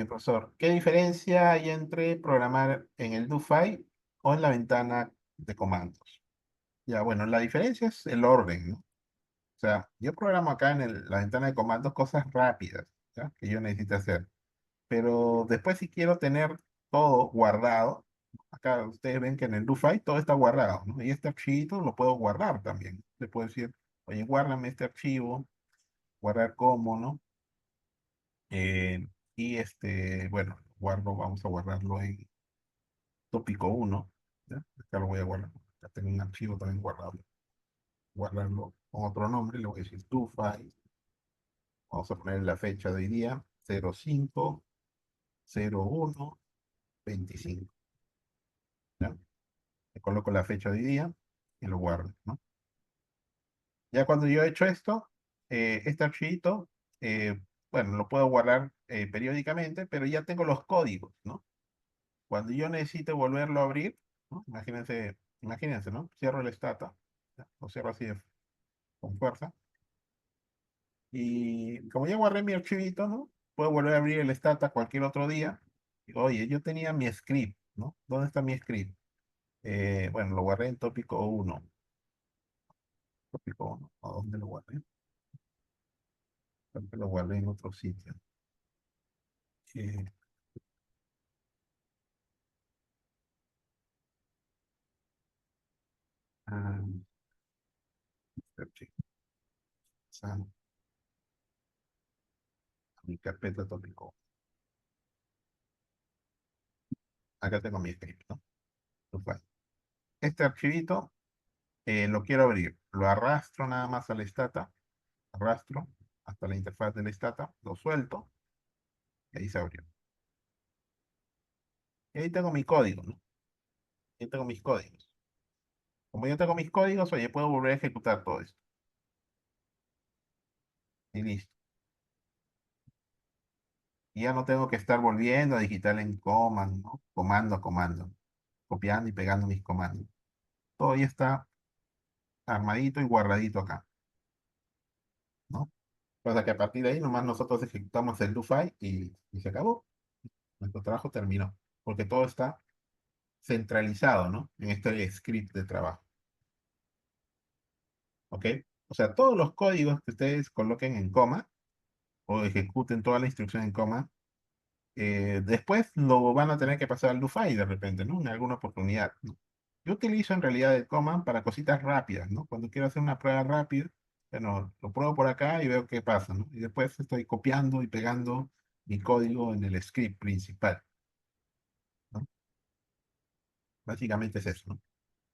[SPEAKER 1] profesor, ¿qué diferencia hay entre programar en el DoFi o en la ventana de comandos? Ya, bueno, la diferencia es el orden, ¿no? O sea, yo programo acá en la ventana de comandos cosas rápidas, ¿ya? Que yo necesito hacer. Pero después si quiero tener todo guardado, acá ustedes ven que en el DoFi todo está guardado, ¿no? Y este archivito lo puedo guardar también. Le puedo decir, oye, guárdame este archivo, guardar como, ¿no? Y bueno, vamos a guardarlo en tópico uno, ¿ya? Acá lo voy a guardar. Acá tengo un archivo también guardado. guardarlo con otro nombre, le voy a decir DoFile. Vamos a poner la fecha de hoy día, 05/01/25. ¿Ya? Le coloco la fecha de hoy día y lo guardo, ¿no? Ya cuando yo he hecho esto, este archivito, bueno, lo puedo guardar periódicamente, pero ya tengo los códigos, ¿no? Cuando yo necesite volverlo a abrir, ¿no? Imagínense, ¿no? Cierro el stata, ¿ya? Lo cierro así con fuerza. Y como ya guardé mi archivito, ¿no? Puedo volver a abrir el stata cualquier otro día. Digo, oye, yo tenía mi script, ¿no? ¿Dónde está mi script? Bueno, lo guardé en tópico 1. Tópico 1. ¿A dónde lo guardé? Creo que lo guardé en otro sitio. Eh, ah, archivo. Ah, mi carpeta tópico. Acá tengo mi script, ¿no? Entonces, este archivito lo quiero abrir. Lo arrastro nada más al stata. Arrastro hasta la interfaz del stata. Lo suelto. Y ahí se abrió. Y ahí tengo mi código, ¿no? Ahí tengo mis códigos. Como yo tengo mis códigos, oye, puedo volver a ejecutar todo esto. Y listo. Y ya no tengo que estar volviendo a digital en command, ¿no? Comando a comando. Copiando y pegando mis comandos. Todo ya está armadito y guardadito acá, ¿no? O sea que a partir de ahí nomás nosotros ejecutamos el do file y se acabó. Nuestro trabajo terminó. Porque todo está centralizado, ¿no? En este script de trabajo. ¿Ok? O sea, todos los códigos que ustedes coloquen en coma o ejecuten toda la instrucción en coma, después lo van a tener que pasar al do file de repente, ¿no? En alguna oportunidad, ¿no? Yo utilizo en realidad el command para cositas rápidas, ¿no? Cuando quiero hacer una prueba rápida, bueno, lo pruebo por acá y veo qué pasa, ¿no? Y después estoy copiando y pegando mi código en el script principal, ¿no? Básicamente es eso, ¿no?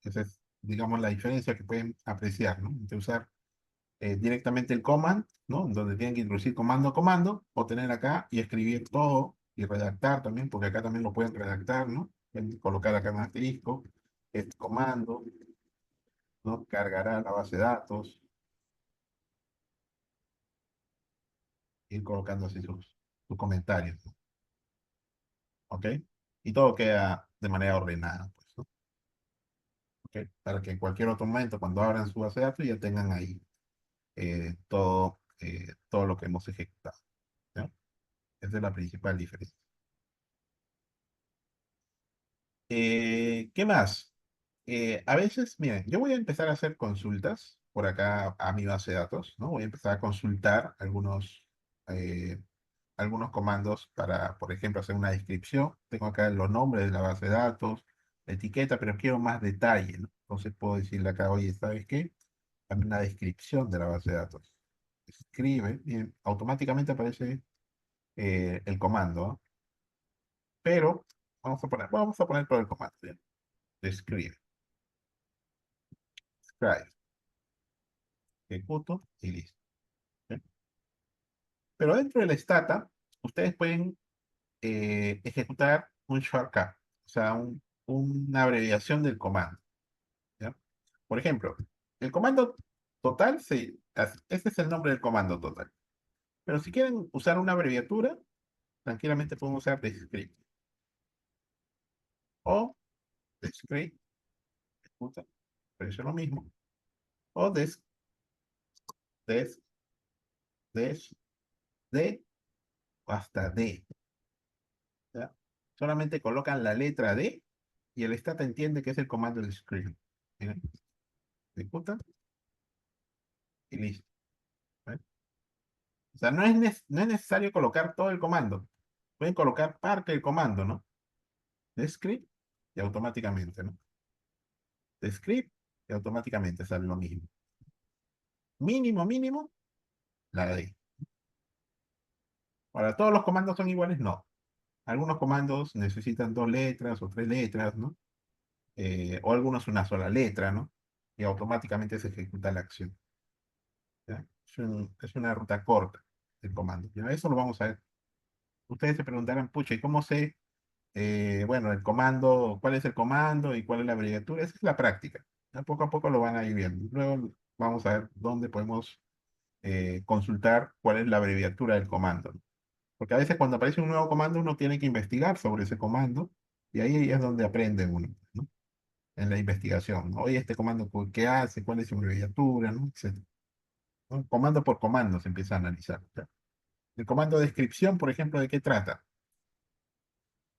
[SPEAKER 1] Esa es, digamos, la diferencia que pueden apreciar, ¿no? Entre usar directamente el command, ¿no? Donde tienen que introducir comando a comando, o tener acá y escribir todo y redactar también, porque acá también lo pueden redactar, ¿no? Pueden colocar acá un asterisco, este comando, ¿no? Cargará la base de datos, ir colocando así sus comentarios, ¿no? ¿Ok? Y todo queda de manera ordenada, pues, ¿no? ¿Ok? Para que en cualquier otro momento, cuando abran su base de datos, ya tengan ahí todo lo que hemos ejecutado, ¿no? Esa es la principal diferencia. ¿Qué más? A veces, miren, yo voy a empezar a hacer consultas por acá a mi base de datos, ¿no? Voy a empezar a consultar eh, algunos comandos para, por ejemplo, hacer una descripción. Tengo acá los nombres de la base de datos, la etiqueta, pero quiero más detalle, ¿no? Entonces puedo decirle acá, oye, ¿sabes qué? Dame una descripción de la base de datos. Escribe, y automáticamente aparece el comando, ¿no? Pero vamos a poner todo el comando, ¿ya? Describe, describe, ejecuto y listo. ¿Ok? Pero dentro del stata, ustedes pueden ejecutar un shortcut, o sea, una abreviación del comando, ¿ya? Por ejemplo, el comando total, ese es el nombre del comando total. Pero si quieren usar una abreviatura, tranquilamente pueden usar descript o descript, ejecuta, pero eso es lo mismo, o des, des, de, o hasta d, ¿ya? Solamente colocan la letra D y el stata entiende que es el comando del script. Miren, ejecuta y listo. ¿Ven? O sea, no es necesario colocar todo el comando. Pueden colocar parte del comando, ¿no? De script y automáticamente, ¿no? De script y automáticamente sale lo mismo. Mínimo, mínimo, la D. Ahora, ¿todos los comandos son iguales? No. Algunos comandos necesitan 2 letras o 3 letras, ¿no? O algunos una sola letra, ¿no? y automáticamente se ejecuta la acción. ¿Ya? Es una ruta corta el comando. ¿Ya? Eso lo vamos a ver. Ustedes se preguntarán, pucha, ¿y cómo sé, bueno, el comando, cuál es el comando y cuál es la abreviatura? Esa es la práctica. ¿Ya? Poco a poco lo van a ir viendo. Luego vamos a ver dónde podemos consultar cuál es la abreviatura del comando, ¿no? Porque a veces cuando aparece un nuevo comando uno tiene que investigar sobre ese comando y ahí es donde aprende uno, ¿no? En la investigación, ¿no? Oye, este comando, ¿qué hace? ¿Cuál es su abreviatura? ¿No? Etcétera, ¿no? Comando por comando se empieza a analizar, ¿ya? El comando de descripción, por ejemplo, ¿de qué trata?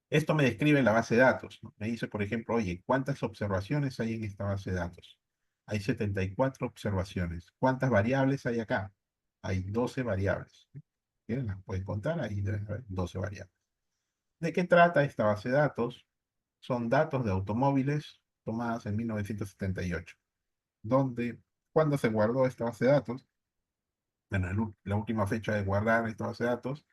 [SPEAKER 1] Esto me describe la base de datos, ¿no? Me dice, por ejemplo, oye, ¿cuántas observaciones hay en esta base de datos? Hay 74 observaciones. ¿Cuántas variables hay acá? Hay 12 variables. ¿Quieren? Las pueden contar, ahí deben haber 12 variables. ¿De qué trata esta base de datos? Son datos de automóviles tomadas en 1978. ¿Dónde? ¿Cuándo se guardó esta base de datos? Bueno, la última fecha de guardar esta base de datos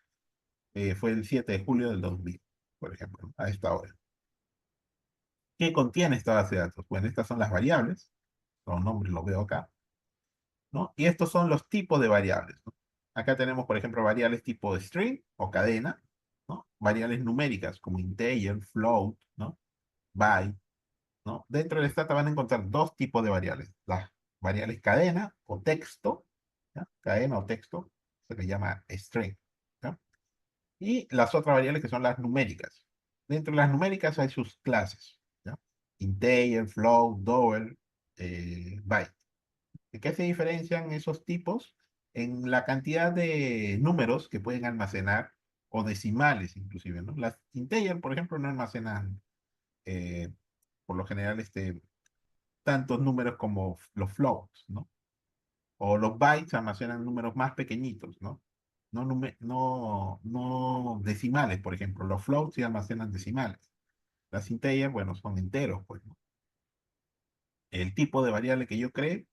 [SPEAKER 1] fue el 7 de julio del 2000, por ejemplo, ¿no? A esta hora. ¿Qué contiene esta base de datos? Bueno, estas son las variables, los nombres los veo acá, ¿no? Y estos son los tipos de variables, ¿no? Acá tenemos, por ejemplo, variables tipo string o cadena, ¿no? Variables numéricas como integer, float, ¿no? Byte, ¿no? Dentro del stata van a encontrar dos tipos de variables, las variables cadena o texto, ¿ya? Cadena o texto, se le llama string, ¿ya? Y las otras variables que son las numéricas. Dentro de las numéricas hay sus clases, ¿ya? Integer, float, double, byte. ¿De qué se diferencian esos tipos? En la cantidad de números que pueden almacenar o decimales inclusive, ¿no? Las integer, por ejemplo, no almacenan eh, por lo general tantos números como los floats, ¿no? O los bytes almacenan números más pequeñitos, ¿no? No decimales, por ejemplo. Los floats sí almacenan decimales. Las integers, bueno, son enteros, pues, ¿no? El tipo de variable que yo cree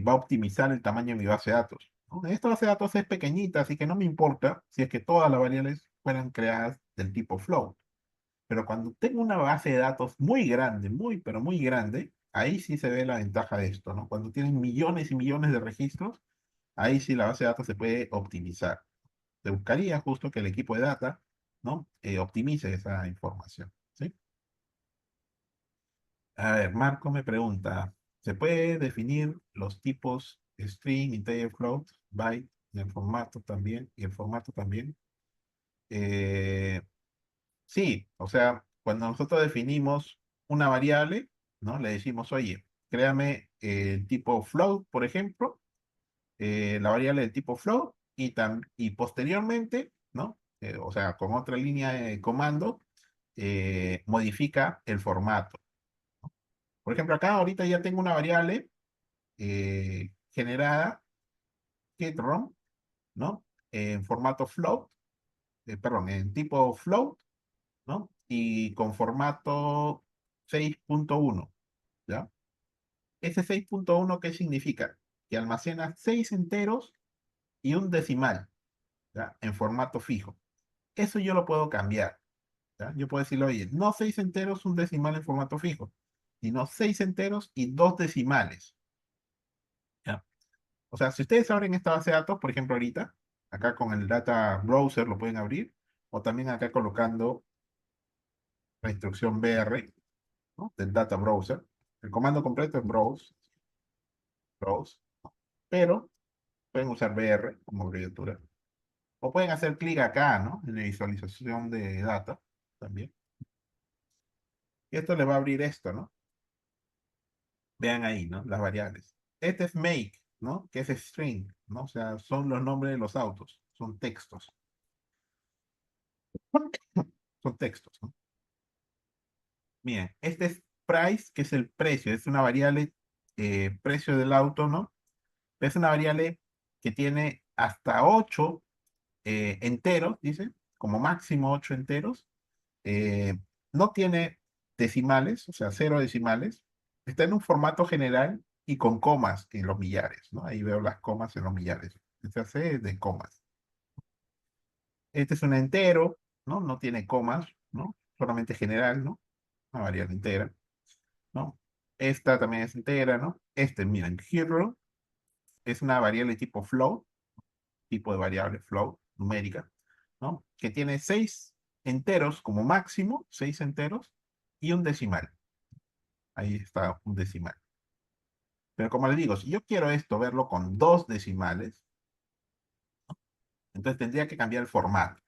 [SPEAKER 1] va a optimizar el tamaño de mi base de datos, ¿no? Esta base de datos es pequeñita, así que no me importa si es que todas las variables fueran creadas del tipo float. Pero cuando tengo una base de datos muy grande, muy, pero muy grande, ahí sí se ve la ventaja de esto, ¿no? Cuando tienen millones y millones de registros, ahí sí la base de datos se puede optimizar. Se buscaría justo que el equipo de data, ¿no? Optimice esa información, ¿sí? A ver, Marco me pregunta, ¿se puede definir los tipos string, integer, float, byte, y el formato también, y el formato también? Eh, Sí, o sea, cuando nosotros definimos una variable, ¿no? Le decimos, oye, créame el tipo float, por ejemplo, la variable del tipo float, y posteriormente, ¿no? O sea, con otra línea de comando, modifica el formato. Por ejemplo, acá ahorita ya tengo una variable generada, getRom, ¿no? En formato float, perdón, en tipo float, ¿no? Y con formato 6.1, ¿ya? Ese 6.1, ¿qué significa? Que almacena 6 enteros y un decimal, ¿ya? En formato fijo. Eso yo lo puedo cambiar, ¿ya? Yo puedo decirle, oye, no 6 enteros, un decimal en formato fijo, sino 6 enteros y 2 decimales, ¿ya? O sea, si ustedes abren esta base de datos, por ejemplo, ahorita, acá con el Data Browser lo pueden abrir, o también acá colocando la instrucción BR, ¿no? Del Data Browser. El comando completo es browse, pero pueden usar BR como abreviatura. O pueden hacer clic acá, ¿no? En la visualización de data también. Y esto les va a abrir esto, ¿no? Vean ahí, ¿no? Las variables. Este es make, ¿no? Que es string, ¿no? O sea, son los nombres de los autos, son textos. Son textos, ¿no? Bien, este es price, que es el precio, es una variable, precio del auto, ¿no? Es una variable que tiene hasta 8 enteros, dice, como máximo 8 enteros. Eh, no tiene decimales, o sea, cero decimales. Está en un formato general y con comas en los millares, ¿no? Ahí veo las comas en los millares. Se hace de comas. Este es un entero, ¿no? No tiene comas, ¿no? Solamente general, ¿no? Una variable entera, ¿no? Esta también es entera, ¿no? Miren, hero es una variable tipo float, tipo de variable float numérica, ¿no? Que tiene 6 enteros como máximo, 6 enteros, y un decimal. Ahí está un decimal. Pero como les digo, si yo quiero esto verlo con 2 decimales, entonces tendría que cambiar el formato,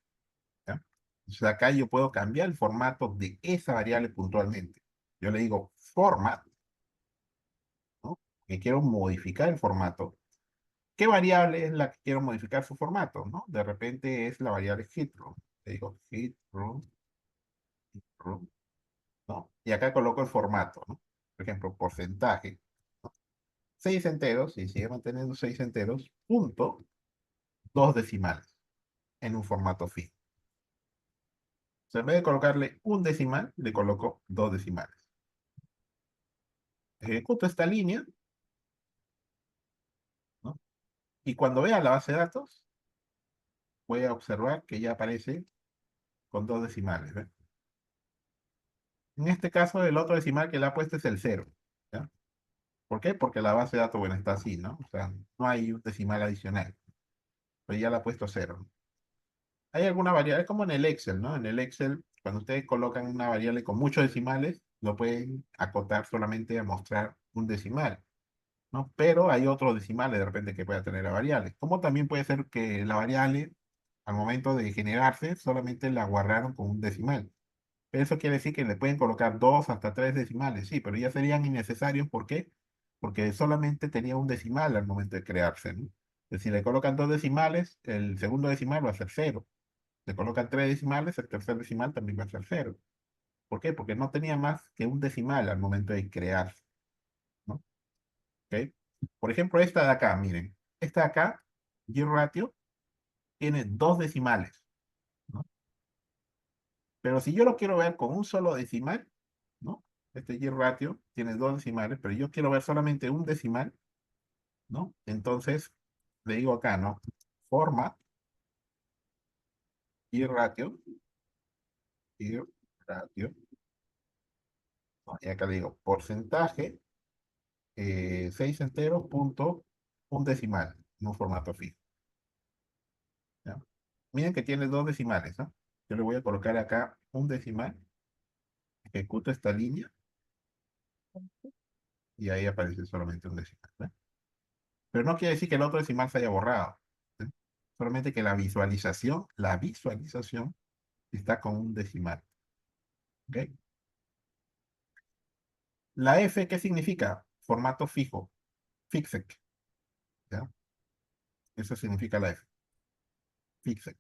[SPEAKER 1] ¿ya? Entonces acá yo puedo cambiar el formato de esa variable puntualmente. Yo le digo format, ¿no? Que quiero modificar el formato. ¿Qué variable es la que quiero modificar su formato, no? De repente es la variable hitRoom. Le digo hitRoom, ¿no? Y acá coloco el formato, ¿no? Por ejemplo, porcentaje, ¿no? 6 enteros, y sigue manteniendo 6 enteros, punto, 2 decimales, en un formato fijo. O sea, en vez de colocarle un decimal, le coloco 2 decimales. Ejecuto esta línea, ¿no? Y cuando vea la base de datos, voy a observar que ya aparece con 2 decimales, ¿ven? En este caso, el otro decimal que le ha puesto es el 0, ¿ya? ¿Por qué? Porque la base de datos, bueno, está así, ¿no? O sea, no hay un decimal adicional, pero ya le ha puesto 0. Hay alguna variable, como en el Excel, ¿no? En el Excel, cuando ustedes colocan una variable con muchos decimales, lo pueden acotar solamente a mostrar un decimal, ¿no? Pero hay otros decimales de repente que pueda tener la variable. Como también puede ser que la variable, al momento de generarse, solamente la guardaron con un decimal. Pero eso quiere decir que le pueden colocar 2 hasta 3 decimales, sí, pero ya serían innecesarios. ¿Por qué? Porque solamente tenía un decimal al momento de crearse, ¿no? Entonces, si le colocan 2 decimales, el segundo decimal va a ser 0. Le colocan 3 decimales, el tercer decimal también va a ser 0. ¿Por qué? Porque no tenía más que un decimal al momento de crearse, ¿no? ¿Ok? Por ejemplo, esta de acá, miren. Esta de acá, GRatio, tiene 2 decimales, ¿no? Pero si yo lo quiero ver con un solo decimal, ¿no? Este GRatio tiene 2 decimales, pero yo quiero ver solamente un decimal, ¿no? Entonces, le digo acá, ¿no? Format, GRatio, GRatio, ¿no? Y acá le digo porcentaje, 6 enteros, punto, un decimal, en un formato fijo, ¿ya? Miren que tiene 2 decimales, ¿no? Yo le voy a colocar acá un decimal, ejecuto esta línea, y ahí aparece solamente un decimal, ¿no? Pero no quiere decir que el otro decimal se haya borrado, ¿sí? Solamente que la visualización está con un decimal, ¿ok? La F, ¿qué significa? Formato fijo, fixed, ¿ya? Eso significa la F, fixed.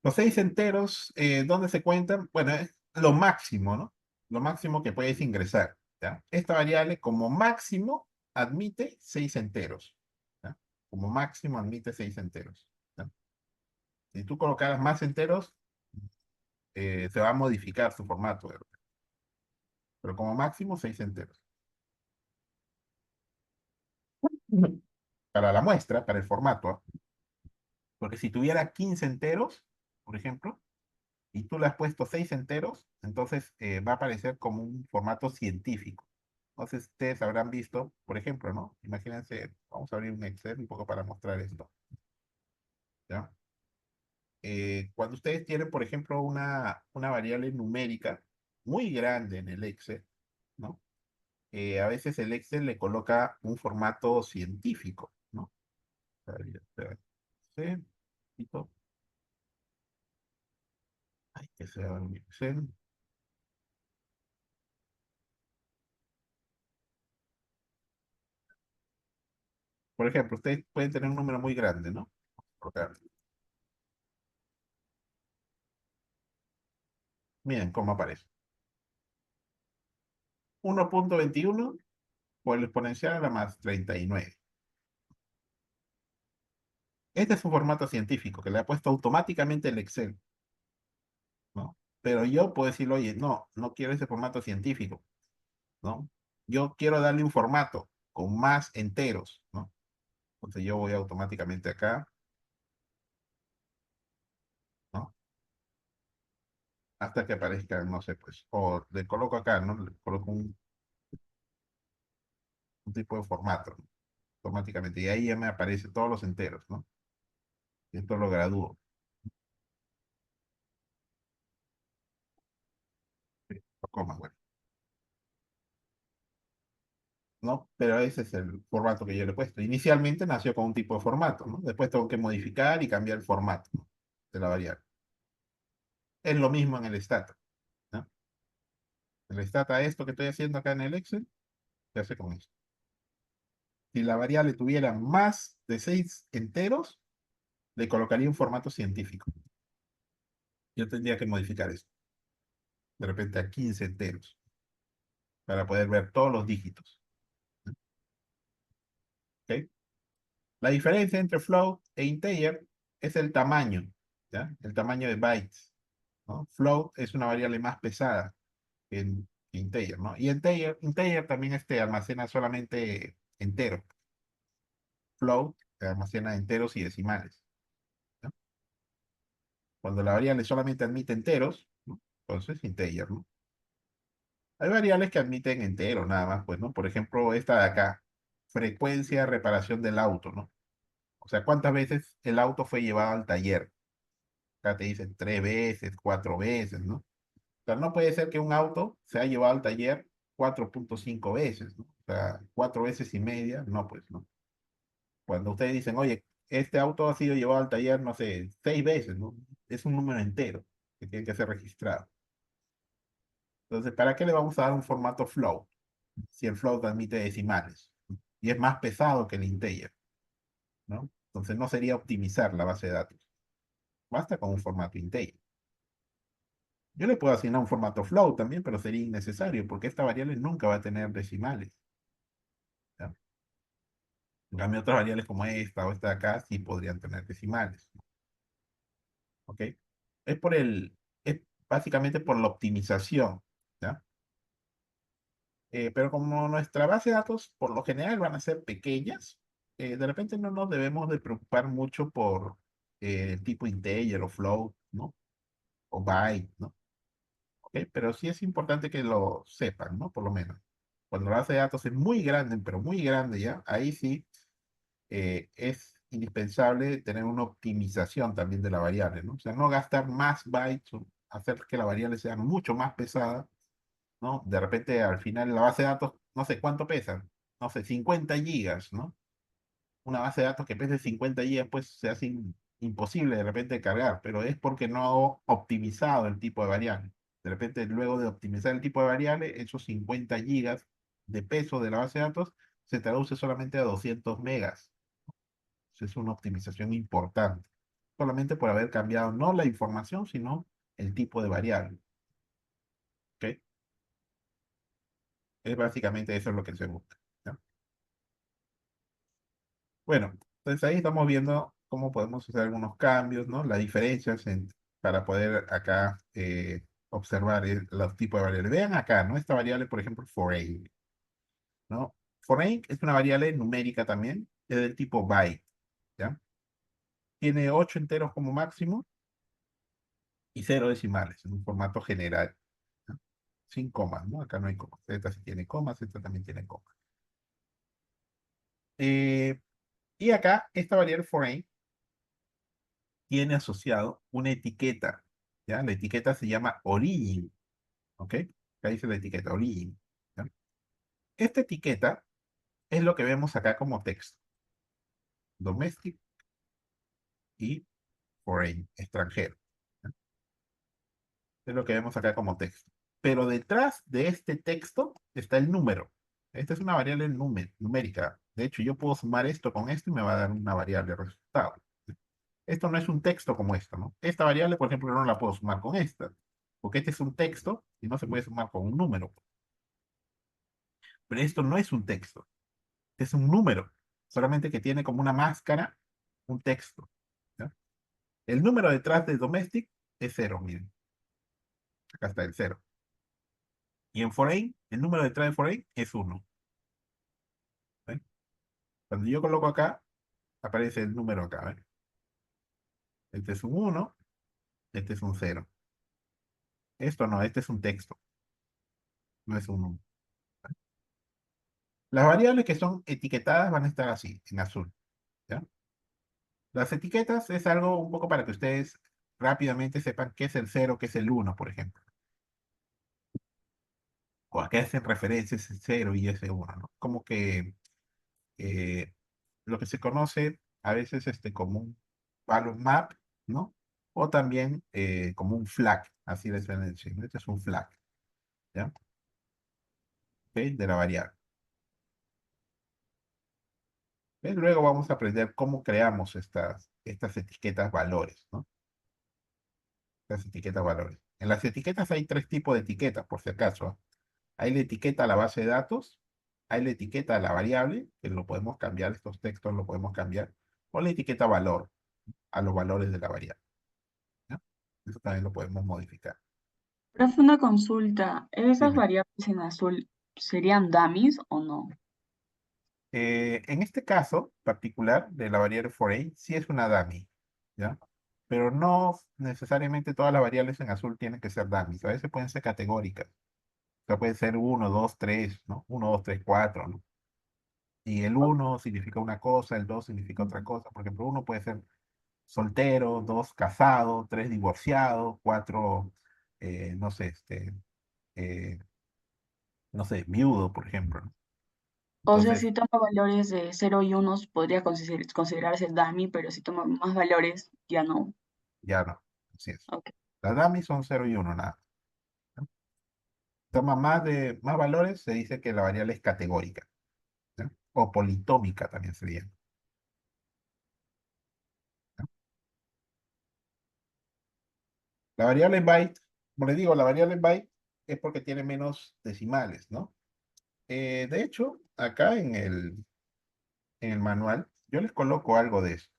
[SPEAKER 1] Los 6 enteros, ¿dónde se cuentan? Bueno, es lo máximo, ¿no? Lo máximo que puedes ingresar, ¿ya? Esta variable como máximo admite 6 enteros, ¿ya? Como máximo admite 6 enteros, ¿ya? Si tú colocaras más enteros, se va a modificar su formato, ¿verdad? Pero como máximo 6 enteros. Ujú. Para la muestra, para el formato, ¿ah? Porque si tuviera 15 enteros, por ejemplo, y tú le has puesto 6 enteros, entonces va a aparecer como un formato científico. Entonces ustedes habrán visto, por ejemplo, ¿no? Imagínense, vamos a abrir un Excel un poco para mostrar esto, ¿ya? Cuando ustedes tienen, por ejemplo, una variable numérica muy grande en el Excel, ¿no? A veces el Excel le coloca un formato científico, ¿no? A ver, sí, poquito. Ay, que sea un Excel. Por ejemplo, ustedes pueden tener un número muy grande, ¿no? Colocar. Miren cómo aparece. 1,21 por el exponencial a la más 39. Este es un formato científico que le ha puesto automáticamente el Excel, ¿no? Pero yo puedo decirle, oye, no, no quiero ese formato científico, ¿no? Yo quiero darle un formato con más enteros, ¿no? Entonces yo voy automáticamente acá, ¿no? hasta que aparezca, no sé, pues, o le coloco acá, ¿no? Le coloco un tipo de formato, ¿no? Automáticamente, y ahí ya me aparecen todos los enteros, ¿no? Y esto lo gradúo, o coma, bueno, ¿no? Pero ese es el formato que yo le he puesto. Inicialmente nació con un tipo de formato, ¿no? Después tengo que modificar y cambiar el formato, ¿no? De la variable. Es lo mismo en el stata, ¿no? El stata, esto que estoy haciendo acá en el Excel, se hace con esto. Si la variable tuviera más de 6 enteros, le colocaría un formato científico. Yo tendría que modificar esto, de repente a 15 enteros, para poder ver todos los dígitos, ¿ok? La diferencia entre float e integer es el tamaño, ¿ya? El tamaño de bytes, ¿no? Float es una variable más pesada que integer, ¿no? Y integer también almacena solamente enteros. Float almacena enteros y decimales, ¿no? Cuando la variable solamente admite enteros, ¿no? Entonces integer, ¿no? Hay variables que admiten enteros nada más, pues, ¿no? Por ejemplo, esta de acá, frecuencia de reparación del auto, ¿no? O sea, ¿cuántas veces el auto fue llevado al taller? Acá te dicen 3 veces, 4 veces, ¿no? O sea, no puede ser que un auto se haya llevado al taller 4,5 veces, ¿no? O sea, 4 veces y media, no, pues, ¿no? Cuando ustedes dicen, oye, este auto ha sido llevado al taller, no sé, 6 veces, ¿no? Es un número entero que tiene que ser registrado. Entonces, ¿para qué le vamos a dar un formato float? Si el float admite decimales y es más pesado que el integer, ¿no? Entonces no sería optimizar la base de datos. Basta con un formato integer. Yo le puedo asignar un formato float también, pero sería innecesario porque esta variable nunca va a tener decimales, ¿ya? En cambio, otras variables como esta o esta de acá sí podrían tener decimales, ¿ok? Es por es básicamente por la optimización, ¿ya? Pero como nuestra base de datos por lo general van a ser pequeñas, de repente no nos debemos de preocupar mucho por el tipo integer o float, ¿no? O byte, ¿no? ¿Ok? Pero sí es importante que lo sepan, ¿no? Por lo menos. Cuando la base de datos es muy grande, pero muy grande ya, ahí sí es indispensable tener una optimización también de la variable, ¿no? O sea, no gastar más bytes, o hacer que la variable sea mucho más pesada, ¿no? De repente al final la base de datos, no sé cuánto pesa, no sé, 50 gigas, ¿no? Una base de datos que pese 50 gigas, pues se hace imposible de repente cargar, pero es porque no hago optimizado el tipo de variable. De repente, luego de optimizar el tipo de variable, esos 50 gigas de peso de la base de datos se traduce solamente a 200 megas. Es una optimización importante, solamente por haber cambiado no la información, sino el tipo de variable. ¿Ok? Es básicamente eso es lo que se busca, ¿no? Bueno, entonces ahí estamos viendo cómo podemos hacer algunos cambios, ¿no? Las diferencias para poder acá observar los tipos de variables. Vean acá, ¿no? Esta variable, por ejemplo, foreign, ¿no? Foreign es una variable numérica también, es del tipo byte, ¿ya? Tiene 8 enteros como máximo y 0 decimales en un formato general, ¿no? Sin comas, ¿no? Acá no hay comas. Z sí tiene comas, Z también tiene comas. Eh, y acá, esta variable foreign tiene asociado una etiqueta, ¿ya? La etiqueta se llama origin, ¿ok? Acá dice la etiqueta origin, ¿ya? Esta etiqueta es lo que vemos acá como texto. Domestic y foreign, extranjero, ¿ya? Es lo que vemos acá como texto. Pero detrás de este texto está el número. Esta es una variable numérica. De hecho, yo puedo sumar esto con esto y me va a dar una variable resultado. Esto no es un texto como esto, ¿no? Esta variable, por ejemplo, no la puedo sumar con esta, porque este es un texto y no se puede sumar con un número. Pero esto no es un texto, es un número, solamente que tiene como una máscara un texto, ¿ya? El número detrás de domestic es 0, miren, acá está el 0. Y en foreign, el número detrás de foreign es 1. ¿Ven? Cuando yo coloco acá, aparece el número acá, ¿ven? Este es un 1, este es un 0. Esto no, este es un texto, no es un... Las variables que son etiquetadas van a estar así, en azul, ¿ya? Las etiquetas es algo un poco para que ustedes rápidamente sepan qué es el cero, qué es el uno, por ejemplo. O a qué hacen referencia ese cero y ese uno, ¿no? Como que eh, lo que se conoce a veces como un value map, ¿no? O también como un flag, así les suelen decir, ¿no? Este es un flag, ¿ya? ¿Ok? De la variable. ¿Ok? Luego vamos a aprender cómo creamos estas etiquetas valores, ¿no? Las etiquetas valores. En las etiquetas hay tres tipos de etiquetas, por si acaso. ¿Ah? Hay la etiqueta a la base de datos, hay la etiqueta a la variable, que lo podemos cambiar, estos textos lo podemos cambiar, o la etiqueta valor, a los valores de la variable. ¿Ya? Eso también lo podemos modificar.
[SPEAKER 3] Profe, una consulta. ¿Esas
[SPEAKER 1] Dime.
[SPEAKER 3] variables en azul serían dummies o no?
[SPEAKER 1] En este caso particular de la variable for a, sí es una dummy, ¿ya? Pero no necesariamente todas las variables en azul tienen que ser dummies. A veces pueden ser categóricas. O sea, puede ser uno 2 3 ¿no? Uno 2 3 4 ¿no? Y el uno significa una cosa, el 2 significa otra cosa. Por ejemplo, uno puede ser soltero, 2 casado, 3 divorciado, 4 no sé, eh, no sé, viudo, por ejemplo, ¿no?
[SPEAKER 3] O sea,
[SPEAKER 1] Entonces,
[SPEAKER 3] si toma valores de 0 y 1 podría considerarse dummy, pero si toma más valores, ya no.
[SPEAKER 1] ya no. Así es.
[SPEAKER 3] Ok.
[SPEAKER 1] Las dummies son cero y uno nada. ¿No? Toma más valores, se dice que la variable es categórica, ¿no? O politómica también sería, ¿no? La variable byte, como les digo, la variable byte es porque tiene menos decimales, ¿no? De hecho, acá en el manual, yo les coloco algo de eso,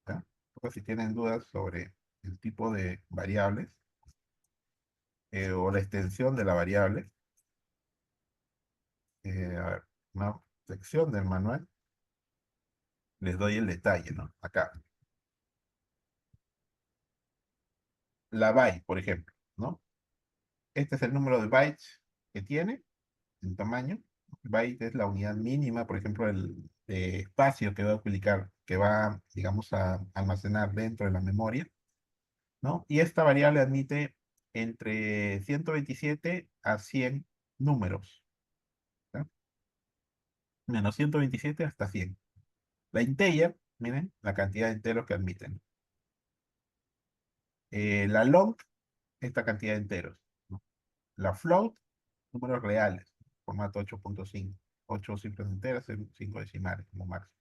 [SPEAKER 1] ¿ya? Porque si tienen dudas sobre el tipo de variables o la extensión de la variable, a ver, una sección del manual, les doy el detalle, ¿no? Acá. La byte, por ejemplo, ¿no? Este es el número de bytes que tiene en tamaño. Byte es la unidad mínima, por ejemplo, el de espacio que va a aplicar, que va, digamos, a almacenar dentro de la memoria, ¿no? Y esta variable admite entre 127 a 100 números, ¿no? Menos 127 hasta 100. La integer, miren, la cantidad de enteros que admiten. La long, esta cantidad de enteros, ¿no? La float, números reales, formato 8.5, 8 cifras enteras en 5 decimales como máximo.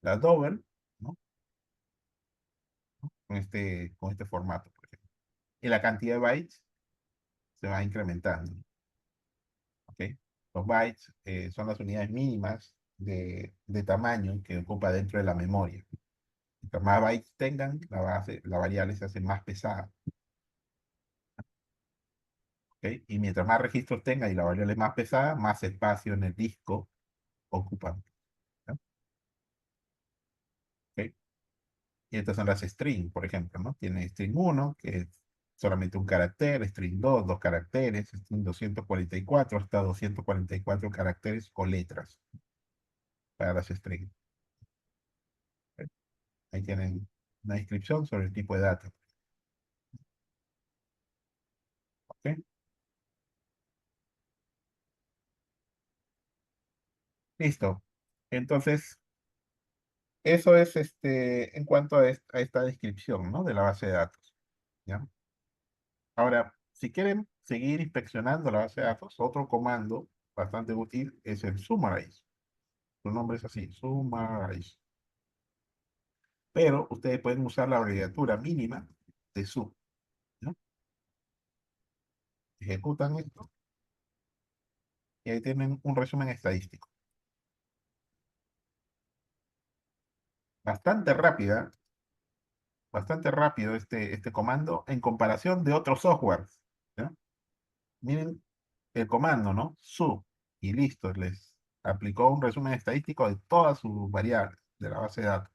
[SPEAKER 1] La double, ¿no? Con este formato, por ejemplo. Y la cantidad de bytes se va incrementando, ¿ok? Los bytes son las unidades mínimas de tamaño que ocupa dentro de la memoria. Mientras más bytes tengan, la variable se hace más pesada, ¿ok? Y mientras más registros tenga y la variable es más pesada, más espacio en el disco ocupan, ¿no? ¿Ok? Y estas son las string, por ejemplo, ¿no? Tiene string 1, que es solamente un carácter, string 2, dos caracteres, string 244 hasta 244 caracteres o letras para las strings. ¿Ok? Ahí tienen una descripción sobre el tipo de data. ¿Ok? Listo. Entonces, eso es en cuanto a esta descripción, ¿no? De la base de datos. ¿Ya? Ahora, si quieren seguir inspeccionando la base de datos, otro comando bastante útil es el summarize. Su nombre es así, summarize. Pero ustedes pueden usar la abreviatura mínima de sum, ¿no? Ejecutan esto y ahí tienen un resumen estadístico. Bastante rápida, bastante rápido este comando en comparación de otros softwares, ¿no? Miren el comando, ¿no? Sub, y listo, les aplicó un resumen estadístico de todas sus variables de la base de datos.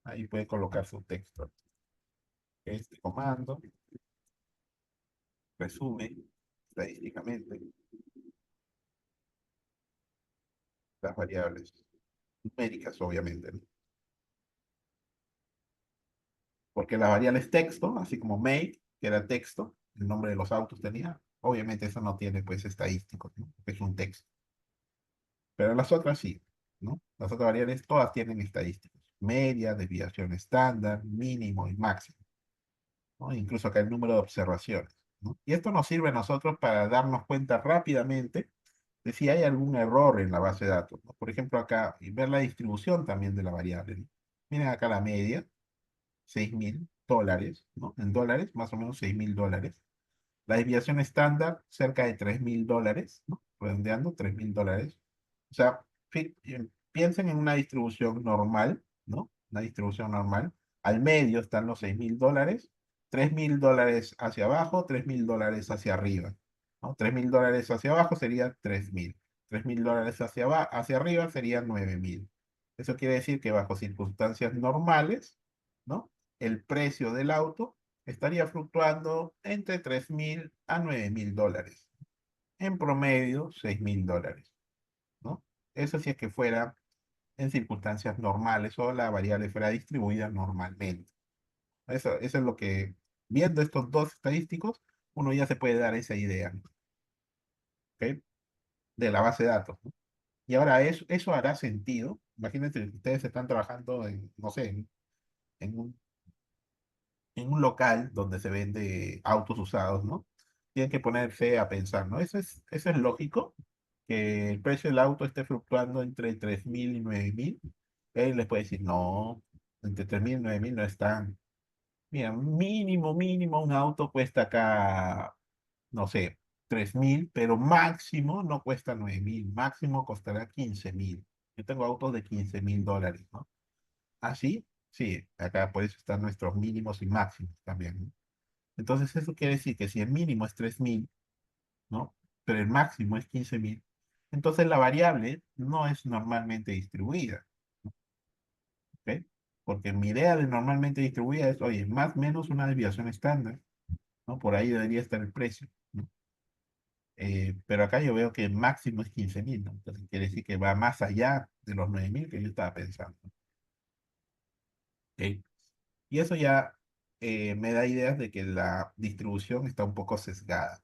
[SPEAKER 1] Ahí puede colocar su texto. Este comando. resume estadísticamente las variables numéricas, obviamente, ¿no? Porque las variables texto, así como make, que era texto, el nombre de los autos tenía, obviamente eso no tiene pues estadísticos, ¿no? Es un texto. Pero las otras sí, ¿no? Las otras variables todas tienen estadísticos. Media, desviación estándar, mínimo y máximo, ¿no? Incluso acá el número de observaciones, ¿no? Y esto nos sirve a nosotros para darnos cuenta rápidamente de si hay algún error en la base de datos, ¿no? Por ejemplo, acá, y ver la distribución también de la variable, ¿no? Miren acá la media, $6.000, ¿no? En dólares, más o menos $6.000. La desviación estándar, cerca de $3.000, ¿no? Redondeando, $3.000. O sea, piensen en una distribución normal, ¿no? Una distribución normal. Al medio están los $6.000, $3.000 hacia abajo, $3.000 hacia arriba, ¿no? $3.000 hacia abajo sería 3.000. $3.000 hacia arriba serían 9.000. Eso quiere decir que bajo circunstancias normales, ¿no? El precio del auto estaría fluctuando entre 3.000 a $9.000. En promedio, $6.000, ¿no? Eso si es que fuera en circunstancias normales o la variable fuera distribuida normalmente. Eso es lo que, viendo estos dos estadísticos, uno ya se puede dar esa idea, ¿ok? De la base de datos, ¿no? Y ahora eso hará sentido. Imagínense que ustedes están trabajando en, no sé, en un local donde se vende autos usados, ¿no? Tienen que ponerse a pensar, ¿no? Eso es lógico, que el precio del auto esté fluctuando entre 3.000 y 9.000. Él les puede decir, no, entre 3.000 y 9.000 no están. Mira, mínimo, mínimo, un auto cuesta acá, no sé, 3.000, pero máximo no cuesta 9.000, máximo costará 15.000. Yo tengo autos de $15.000, ¿no? Así, sí, acá por eso están nuestros mínimos y máximos también, ¿no? Entonces eso quiere decir que si el mínimo es 3.000, ¿no? Pero el máximo es 15.000, entonces la variable no es normalmente distribuida, ¿ok? Porque mi idea de normalmente distribuida es, oye, más o menos una desviación estándar, ¿no? Por ahí debería estar el precio, ¿no? Pero acá yo veo que el máximo es 15.000, ¿no? Entonces quiere decir que va más allá de los 9.000 que yo estaba pensando, ¿ok? Y eso ya me da ideas de que la distribución está un poco sesgada.